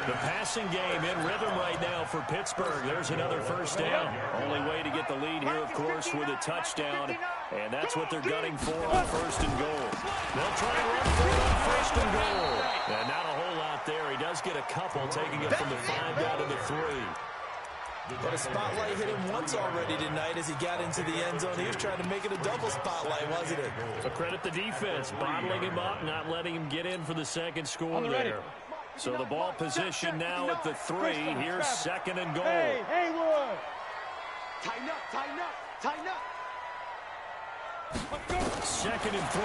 [SPEAKER 1] The passing game in rhythm right now for Pittsburgh. There's another 1st down. Only way to get the lead here, of course, with a touchdown. And that's what they're gunning for on 1st and goal. They'll try and run for it on 1st and goal. And not a whole lot there. He does get a couple, taking it from the 5 down to the 3.
[SPEAKER 4] But a spotlight hit him once already tonight as he got into the end zone. He was trying to make it a double spotlight, wasn't it?
[SPEAKER 1] So credit the defense, bottling him up, not letting him get in for the second score there. So the ball position now at the 3. Here's 2nd and goal.
[SPEAKER 3] Hey, Haywood.
[SPEAKER 5] Tighten up.
[SPEAKER 1] 2nd and 3.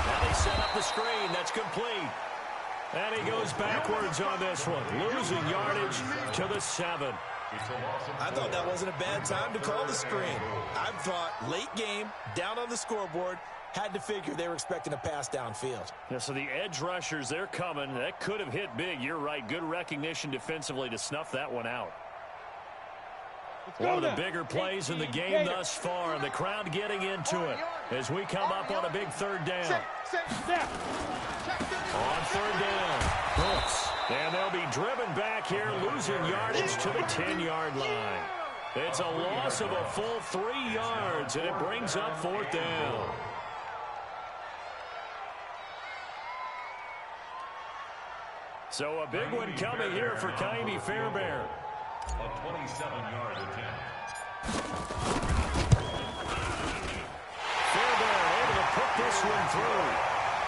[SPEAKER 1] Now they set up the screen. That's complete. And he goes backwards on this one, losing yardage to the 7.
[SPEAKER 4] I thought that wasn't a bad time to call the screen. I thought late game, down on the scoreboard, had to figure they were expecting a pass downfield.
[SPEAKER 1] Yeah, so the edge rushers, they're coming. That could have hit big. You're right. Good recognition defensively to snuff that one out. One of the bigger plays in the game thus far, and the crowd getting into it as we come up on a big 3rd down. On 3rd down, Brooks. And they'll be driven back here, losing yardage to the 10-yard line. It's a loss of a full 3 yards, and it brings up 4th down. So a big one coming here for Kaimi Fairbairn.
[SPEAKER 2] A 27-yard attempt.
[SPEAKER 1] Fairbairn able to put this one through.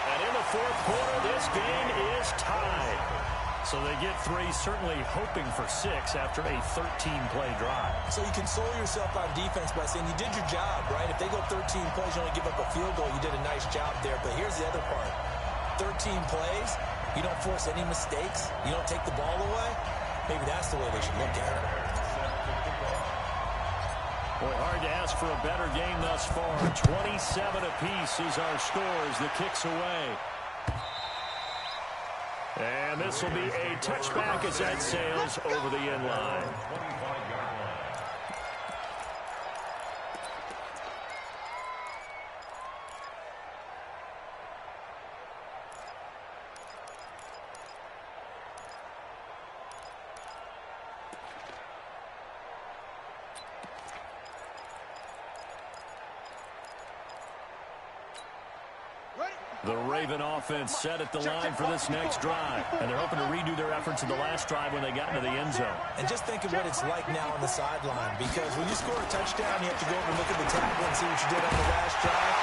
[SPEAKER 1] And in the 4th quarter, this game is tied. So they get 3, certainly hoping for 6 after a 13-play drive.
[SPEAKER 4] So you console yourself on defense by saying you did your job, right? If they go 13 plays, you only give up a field goal, you did a nice job there. But here's the other part. 13 plays, you don't force any mistakes, you don't take the ball away. Maybe that's the way they should look at it.
[SPEAKER 1] Boy, hard to ask for a better game thus far. 27 apiece is our score as the kick's away. And this will be a touchback as that sails over the end line. The Raven offense set at the line for this next drive. And they're hoping to redo their efforts in the last drive when they got into the end zone.
[SPEAKER 4] And just think of what it's like now on the sideline. Because when you score a touchdown, you have to go over and look at the tackle and see what you did on the last drive.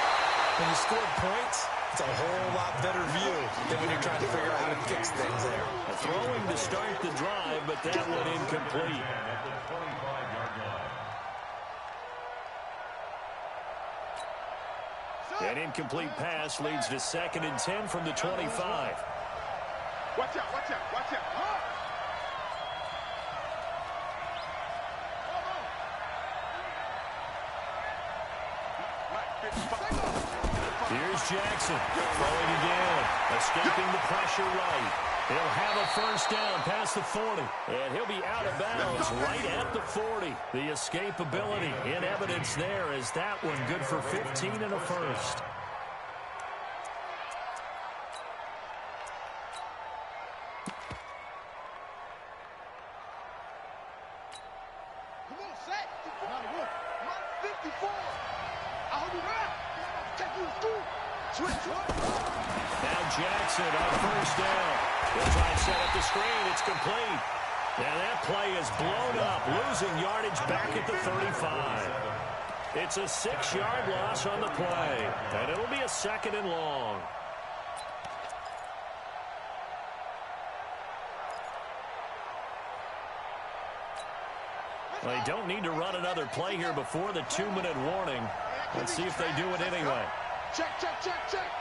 [SPEAKER 4] When you score points, it's a whole lot better view than when you're trying to figure out how to fix things there.
[SPEAKER 1] Throwing to start the drive, but that one incomplete. An incomplete pass leads to 2nd and 10 from the 25.
[SPEAKER 5] Watch out.
[SPEAKER 1] Here's Jackson throwing again, escaping the pressure right. He'll have a 1st down past the 40, and he'll be out of bounds right at the 40. The escapability in evidence there as that one good for 15 and a 1st.
[SPEAKER 5] Come on, set. 54. I'll be back. Take you through. Switch.
[SPEAKER 1] Now Jackson on 1st down. They'll try and set up the screen. It's complete. And that play is blown up, losing yardage back at the 35. It's a 6-yard loss on the play, and it'll be a 2nd and long. They don't need to run another play here before the 2-minute warning. Let's see if they do it anyway.
[SPEAKER 5] Check, check, check, check.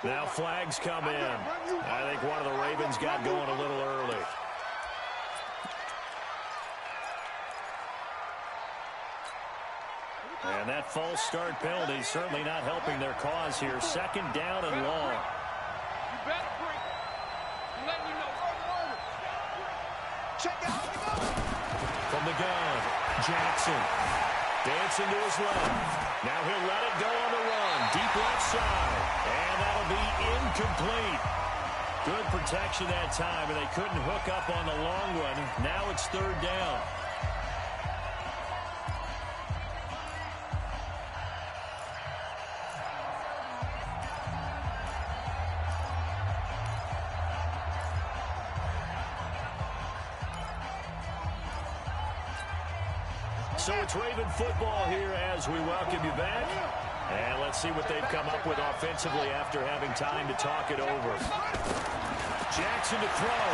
[SPEAKER 1] Now flags come in. I think one of the Ravens got going a little early. And that false start penalty certainly not helping their cause here. 2nd down and long.
[SPEAKER 5] You better break. I'm letting you know. Check out.
[SPEAKER 1] From the gun, Jackson dancing to his left. Now he'll let it go on the run. Deep left side. And that'll be incomplete. Good protection that time, and they couldn't hook up on the long one. Now it's 3rd down. So it's Raven football here as we welcome you back. And let's see what they've come up with offensively after having time to talk it over. Jackson to throw.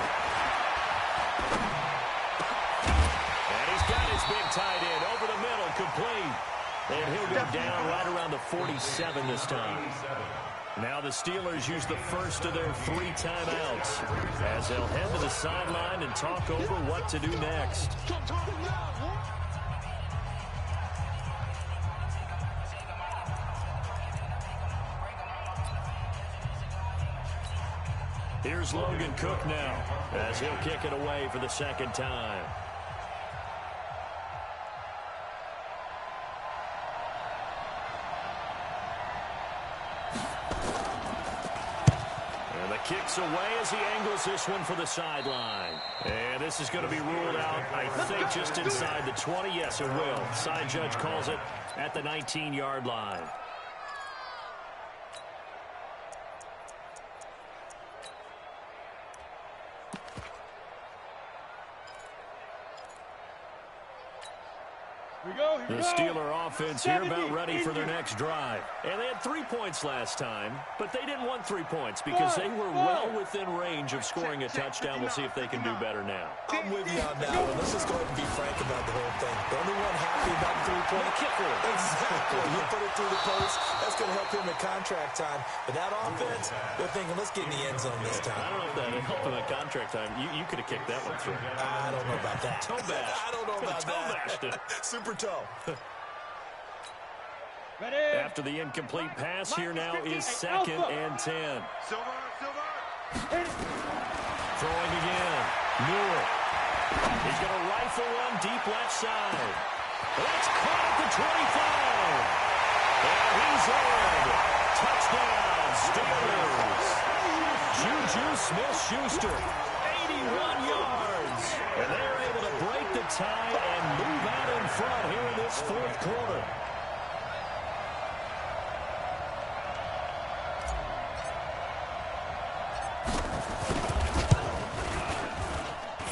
[SPEAKER 1] And he's got his big tight end over the middle, complete. And he'll go down right around the 47 this time. Now the Steelers use the first of their 3 timeouts as they'll head to the sideline and talk over what to do next. Here's Logan Cook now as he'll kick it away for the 2nd time. And the kick's away as he angles this one for the sideline. And this is going to be ruled out, I think, just inside the 20. Yes, it will. Side judge calls it at the 19-yard line. The Steeler offense here about ready for their next drive. And they had 3 points last time, but they didn't want 3 points because they were well within range of scoring a touchdown. We'll see if they can do better now.
[SPEAKER 4] I'm with you on that one. Let's just go ahead and be frank about the whole thing. The only one happy about the 3-point kicker. Exactly. You put it through the post. That's going to help him in contract time. But that offense, they're thinking, let's get in the end zone this time.
[SPEAKER 1] I don't know if that helped him in contract time. You could have kicked that one through.
[SPEAKER 4] I don't know about that.
[SPEAKER 1] Toe bash.
[SPEAKER 4] I don't know about that. Super toe.
[SPEAKER 1] After the incomplete pass, here now is 2nd and 10.
[SPEAKER 5] Silver.
[SPEAKER 1] Throwing again. Newell. He's going to rifle one deep left side. That's caught at the 25. And he's in. Touchdown, Steelers. Juju Smith-Schuster, 81 yards. And they're able to break the tie and move out in front here in this 4th quarter.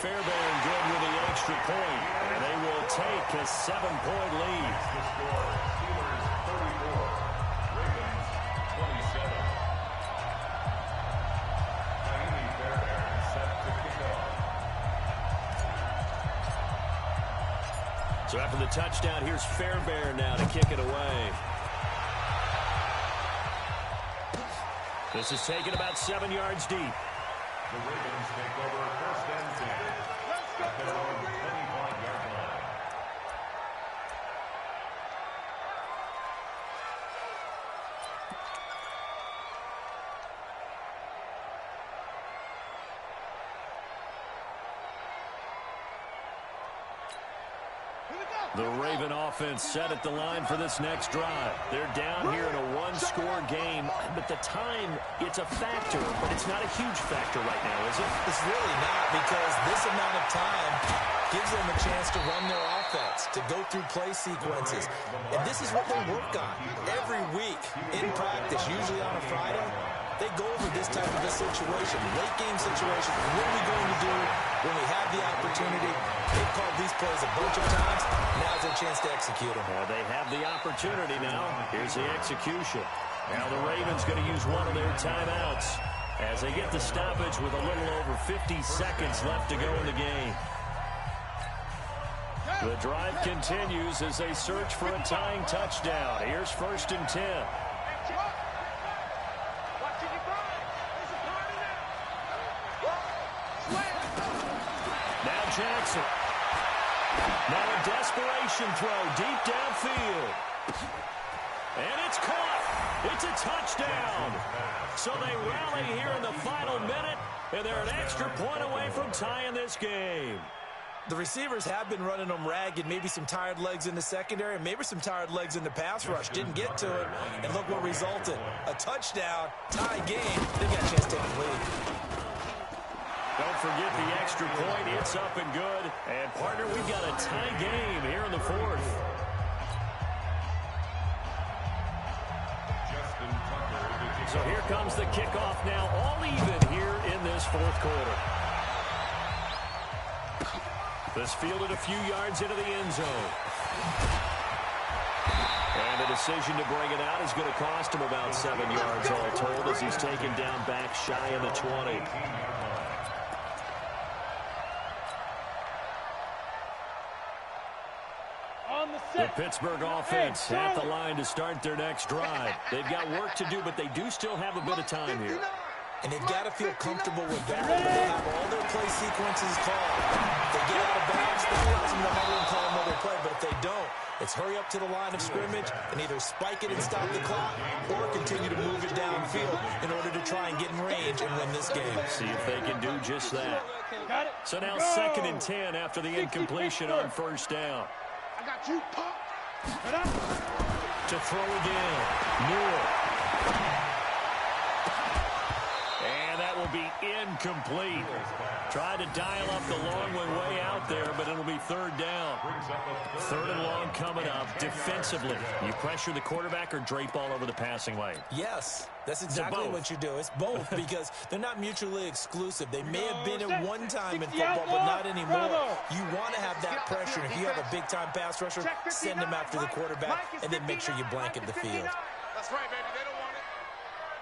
[SPEAKER 1] Fairbairn good with the extra point, and they will take a 7-point lead.
[SPEAKER 2] The score, Steelers 34, Ravens 27. Naomi Fairbairn set to kick off.
[SPEAKER 1] So after the touchdown, here's Fairbairn now to kick it away. This is taken about 7 yards deep.
[SPEAKER 2] The Ravens take over 1st and 10. At their own 25-yard line.
[SPEAKER 1] The Raven offense set at the line for this next drive. They're down here in a 1-score game, but the time, it's a factor, but it's not a huge factor right now, is it?
[SPEAKER 4] It's really not, because this amount of time gives them a chance to run their offense, to go through play sequences. And this is what they work on every week in practice, usually on a Friday. They go over this type of a situation, late game situation. What are we going to do when we have the opportunity. They've called these plays a bunch of times. Now's their chance to execute them.
[SPEAKER 1] Well, they have the opportunity now. Here's the execution. Now the Ravens going to use one of their timeouts as they get the stoppage with a little over 50 seconds left to go in the game. The drive continues as they search for a tying touchdown. Here's 1st and 10. Now Jackson. Now a desperation throw deep downfield. And it's caught. It's a touchdown. So they rally here in the final minute, and they're an extra point away from tying this game.
[SPEAKER 4] The receivers have been running them ragged. Maybe some tired legs in the secondary, maybe some tired legs in the pass rush. Didn't get to it, and look what resulted. A touchdown, tie game. They got a chance to take the lead.
[SPEAKER 1] Don't forget the extra point. It's up and good. And, partner, we've got a tie game here in the 4th. So here comes the kickoff now, all even here in this 4th quarter. This fielded a few yards into the end zone. And the decision to bring it out is going to cost him about 7 yards all told as he's taken down back shy of the 20. The Pittsburgh offense at the line to start their next drive. They've got work to do, but they do still have a bit of time here.
[SPEAKER 4] And they've got to feel comfortable with that. They have all their play sequences called. If they get out of bounds, that allows them to huddle and call another play. But if they don't, it's hurry up to the line of scrimmage and either spike it and stop the clock or continue to move it downfield in order to try and get in range and win this game.
[SPEAKER 1] See if they can do just that. So now 2nd and 10 after the incompletion on 1st down.
[SPEAKER 3] I got you, Pop.
[SPEAKER 1] To throw again. Newell. And that will be incomplete. Tried to dial up the long one way out there, but it'll be 3rd down. 3rd and long coming up. Defensively, you pressure the quarterback or drape all over the passing lane?
[SPEAKER 4] Yes, that's exactly what you do. It's both because they're not mutually exclusive. They may have been at one time in football, but not anymore. You want to have that pressure. If you have a big-time pass rusher, send them after the quarterback, and then make sure you blanket the field.
[SPEAKER 5] That's right, baby. They don't want it.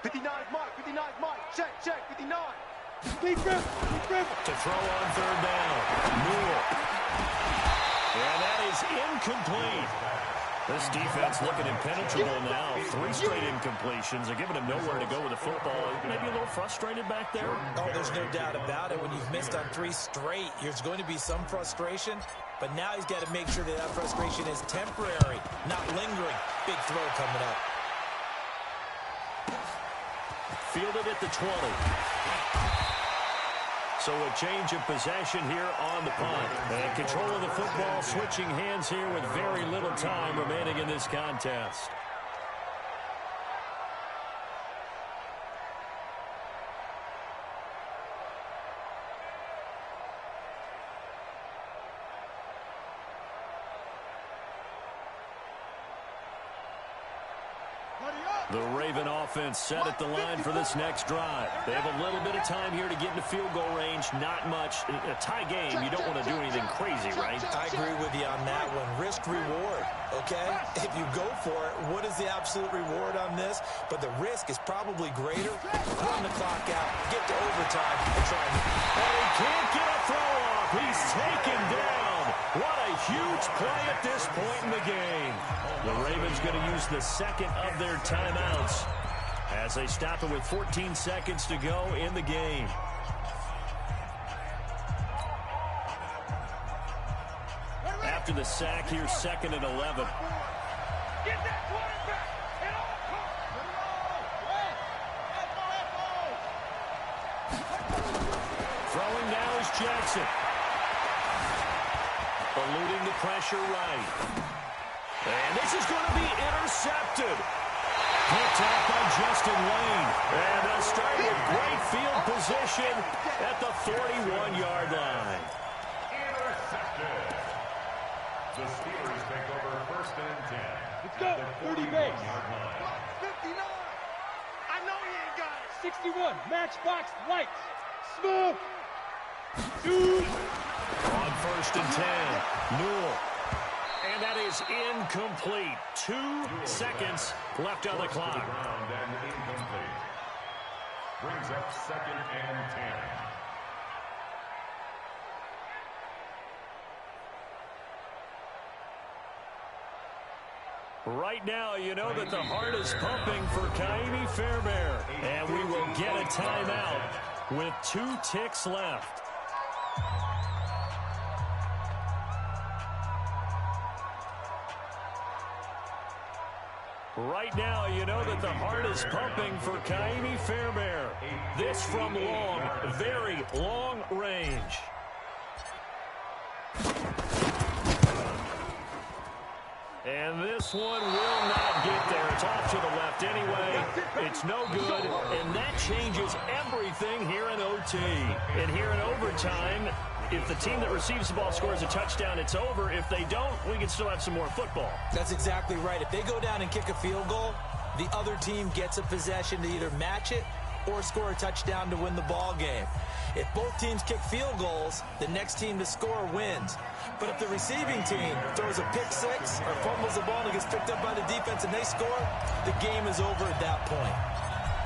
[SPEAKER 5] 59 is Mike. 59 is Mike. Check. 59.
[SPEAKER 3] Big rip.
[SPEAKER 1] To throw on 3rd down. Newell. And that is incomplete. This defense looking impenetrable now. 3 straight incompletions. They're giving him nowhere to go with the football. Maybe a little frustrated back there.
[SPEAKER 4] Oh, there's no doubt about it. When you've missed on 3 straight, there's going to be some frustration. But now he's got to make sure that frustration is temporary, not lingering. Big throw coming up.
[SPEAKER 1] Fielded at the 20. So a change of possession here on the punt. And control of the football switching hands here with very little time remaining in this contest. The Raven offense set at the line for this next drive. They have a little bit of time here to get into field goal range. Not much. A tie game, you don't want to do anything crazy, right?
[SPEAKER 4] I agree with you on that one. Risk reward, okay? If you go for it, what is the absolute reward on this? But the risk is probably greater. Run the clock out, get to overtime, and try and...
[SPEAKER 1] And he can't get a throw off. He's taken down. What a huge play at this point in the game. The Ravens going to use the 2nd of their timeouts as they stop it with 14 seconds to go in the game. After the sack, here's 2nd and 11.
[SPEAKER 3] Get that quarterback. Hit off.
[SPEAKER 1] Throwing now is Jackson. Eluding the pressure right. And this is going to be intercepted. Picked off by Justin Lane. And they'll start with great field position at the 41-yard line.
[SPEAKER 2] Intercepted. The Steelers take over 1st and 10.
[SPEAKER 3] Let's go. 30 base.
[SPEAKER 5] 59. I know he ain't got it.
[SPEAKER 3] 61. Matchbox lights. Smooth.
[SPEAKER 1] On 1st and 10, Newell. And that is incomplete. 2 seconds left on the clock.
[SPEAKER 2] And incomplete. Brings up 2nd and 10.
[SPEAKER 1] Right now, you know that the heart is pumping for Kaimi Fairbairn. And we will get a timeout with 2 ticks left. Right now, you know that the heart is pumping for Kaimi Fairbairn. This from long, very long range. And this one will not get there. It's off to the left anyway. It's no good, and that changes everything here in OT. And here in overtime, if the team that receives the ball scores a touchdown, it's over. If they don't, we can still have some more football.
[SPEAKER 4] That's exactly right. If they go down and kick a field goal, the other team gets a possession to either match it or score a touchdown to win the ball game. If both teams kick field goals, the next team to score wins. But if the receiving team throws a pick six or fumbles the ball and gets picked up by the defense and they score, the game is over at that point.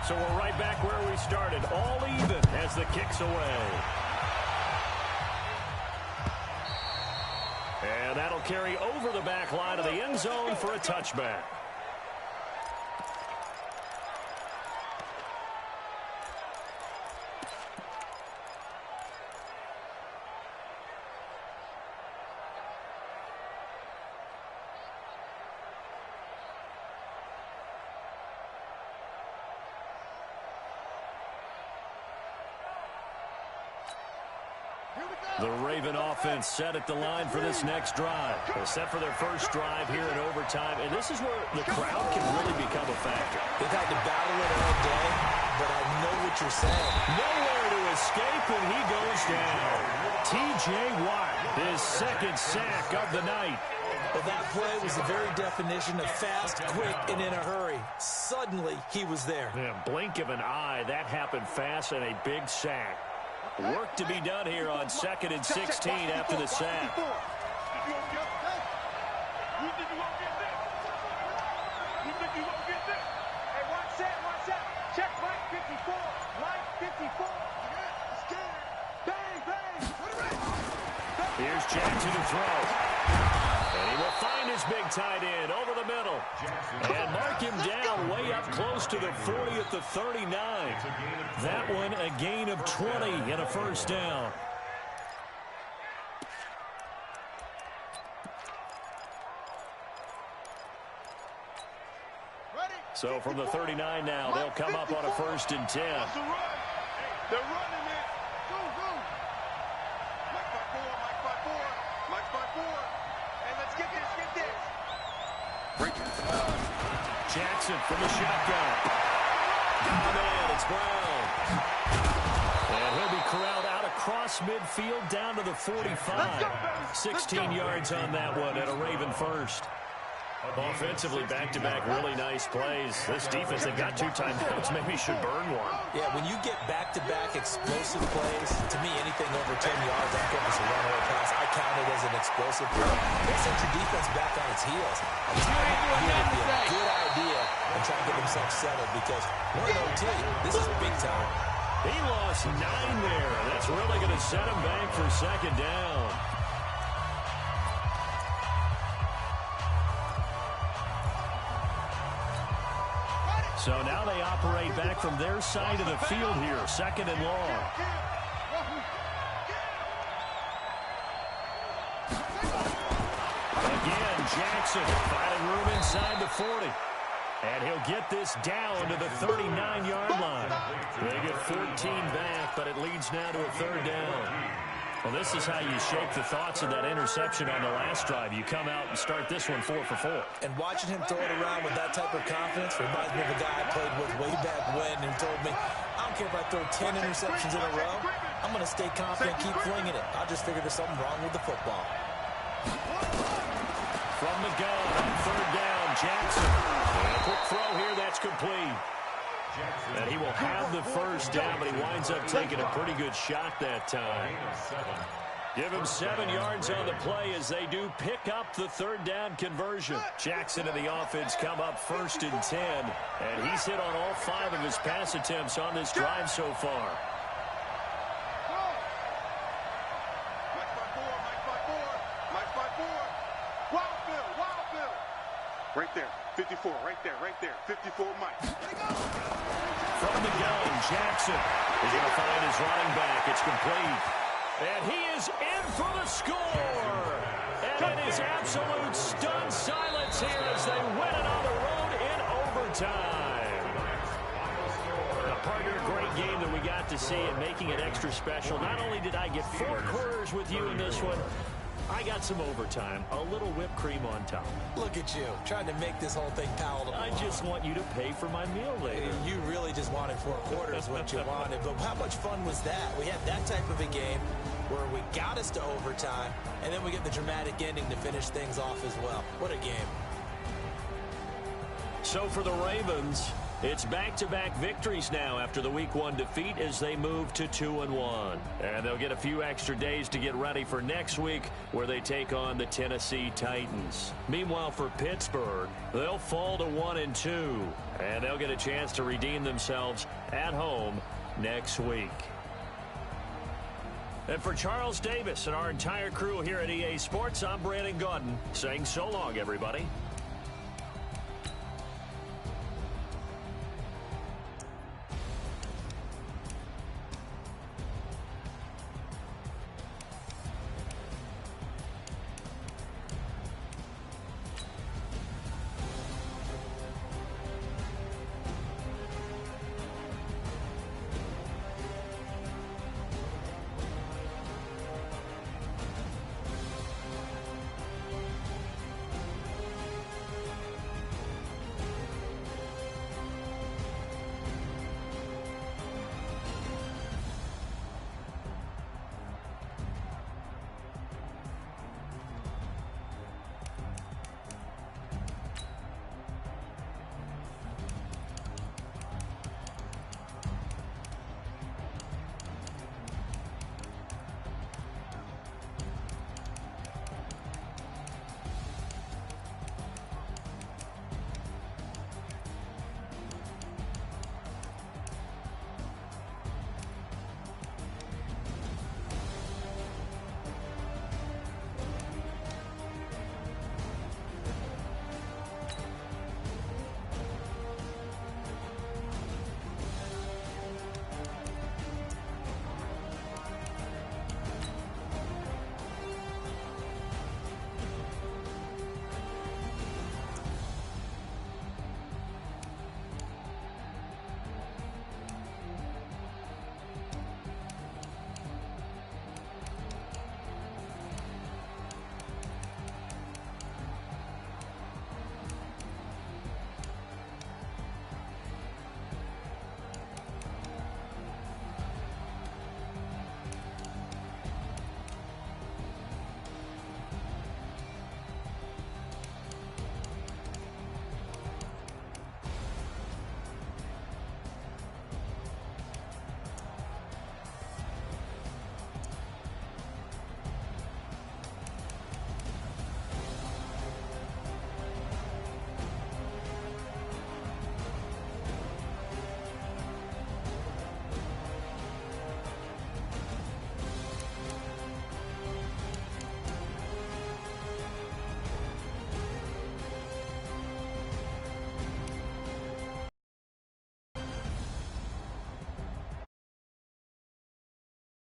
[SPEAKER 1] So we're right back where we started, all even as the kick's away. And that'll carry over the back line of the end zone for a touchback. The Raven offense set at the line for this next drive. They're set for their first drive here in overtime, and this is where the crowd can really become a factor.
[SPEAKER 4] They've had to battle it all day, but I know what you're saying.
[SPEAKER 1] Nowhere to escape, and he goes down. T.J. Watt, his 2nd sack of the night.
[SPEAKER 4] Well, that play was the very definition of fast, quick, and in a hurry. Suddenly, he was there.
[SPEAKER 1] Yeah, blink of an eye, that happened fast, and a big sack. Work to be done here on 2nd and 16 after the sack.
[SPEAKER 3] You think you won't get this? You think you won't get this? Hey, watch that. Check Mike 54. Mike 54. Bang, bang.
[SPEAKER 1] Here's Jackson to throw. And he will find his big tight end over the middle. And mark him down way up close to the 40 at the 39. That one a gain of 20 and a first down. So from the 39 now, they'll come up on a 1st and 10.
[SPEAKER 3] They're running it. Go. Mike by four. Hey, let's get this.
[SPEAKER 1] Jackson from the shotgun. Down in, it's Brown. And he'll be corralled out across midfield down to the 45. 16 yards on that one and a Raven first. Offensively, back-to-back, really nice plays. This defense, they've got 2 timeouts. Maybe should burn one.
[SPEAKER 4] Yeah, when you get back-to-back explosive plays, to me, anything over 10 yards, I think it's a runaway pass. I count it as an explosive play. They sent your defense back on its heels. This might be a good idea and try to get themselves settled because we're in OT. This is big time.
[SPEAKER 1] He lost 9 there. That's really going to set him back for 2nd down. So now they operate back from their side of the field here, 2nd and long. Again, Jackson finding room inside the 40. And he'll get this down to the 39-yard line. They get 14 back, but it leads now to a 3rd down. Well, this is how you shake the thoughts of that interception on the last drive. You come out and start this one 4 for 4.
[SPEAKER 4] And watching him throw it around with that type of confidence reminds me of a guy I played with way back when who told me, I don't care if I throw 10 interceptions in a row, I'm going to stay confident, keep flinging it. I just figured there's something wrong with the football.
[SPEAKER 1] From the gun on 3rd down, Jackson. And a quick throw here, that's complete. And he will have the first down, but he winds up taking a pretty good shot that time. Give him 7 yards on the play as they do pick up the third down conversion. Jackson and the offense come up 1st and 10, and he's hit on all 5 of his pass attempts on this drive so far.
[SPEAKER 5] Right there, 54, right there, 54, Mike.
[SPEAKER 1] From the gun, Jackson is going to find his running back. It's complete. And he is in for the score. And it is absolute stunned silence here as they win it on the road in overtime. Now, partner, a great game that we got to see and making it extra special. Not only did I get 4 quarters with you in this one, I got some overtime, a little whipped cream on top.
[SPEAKER 4] Look at you, trying to make this whole thing palatable.
[SPEAKER 1] I just want you to pay for my meal later.
[SPEAKER 4] You really just wanted 4 quarters, what you wanted. But how much fun was that? We had that type of a game where we got us to overtime, and then we get the dramatic ending to finish things off as well. What a game.
[SPEAKER 1] So for the Ravens, it's back-to-back victories now after the Week 1 defeat as they move to 2-1. And they'll get a few extra days to get ready for next week where they take on the Tennessee Titans. Meanwhile, for Pittsburgh, they'll fall to 1-2, and they'll get a chance to redeem themselves at home next week. And for Charles Davis and our entire crew here at EA Sports, I'm Brandon Gaudin saying so long, everybody.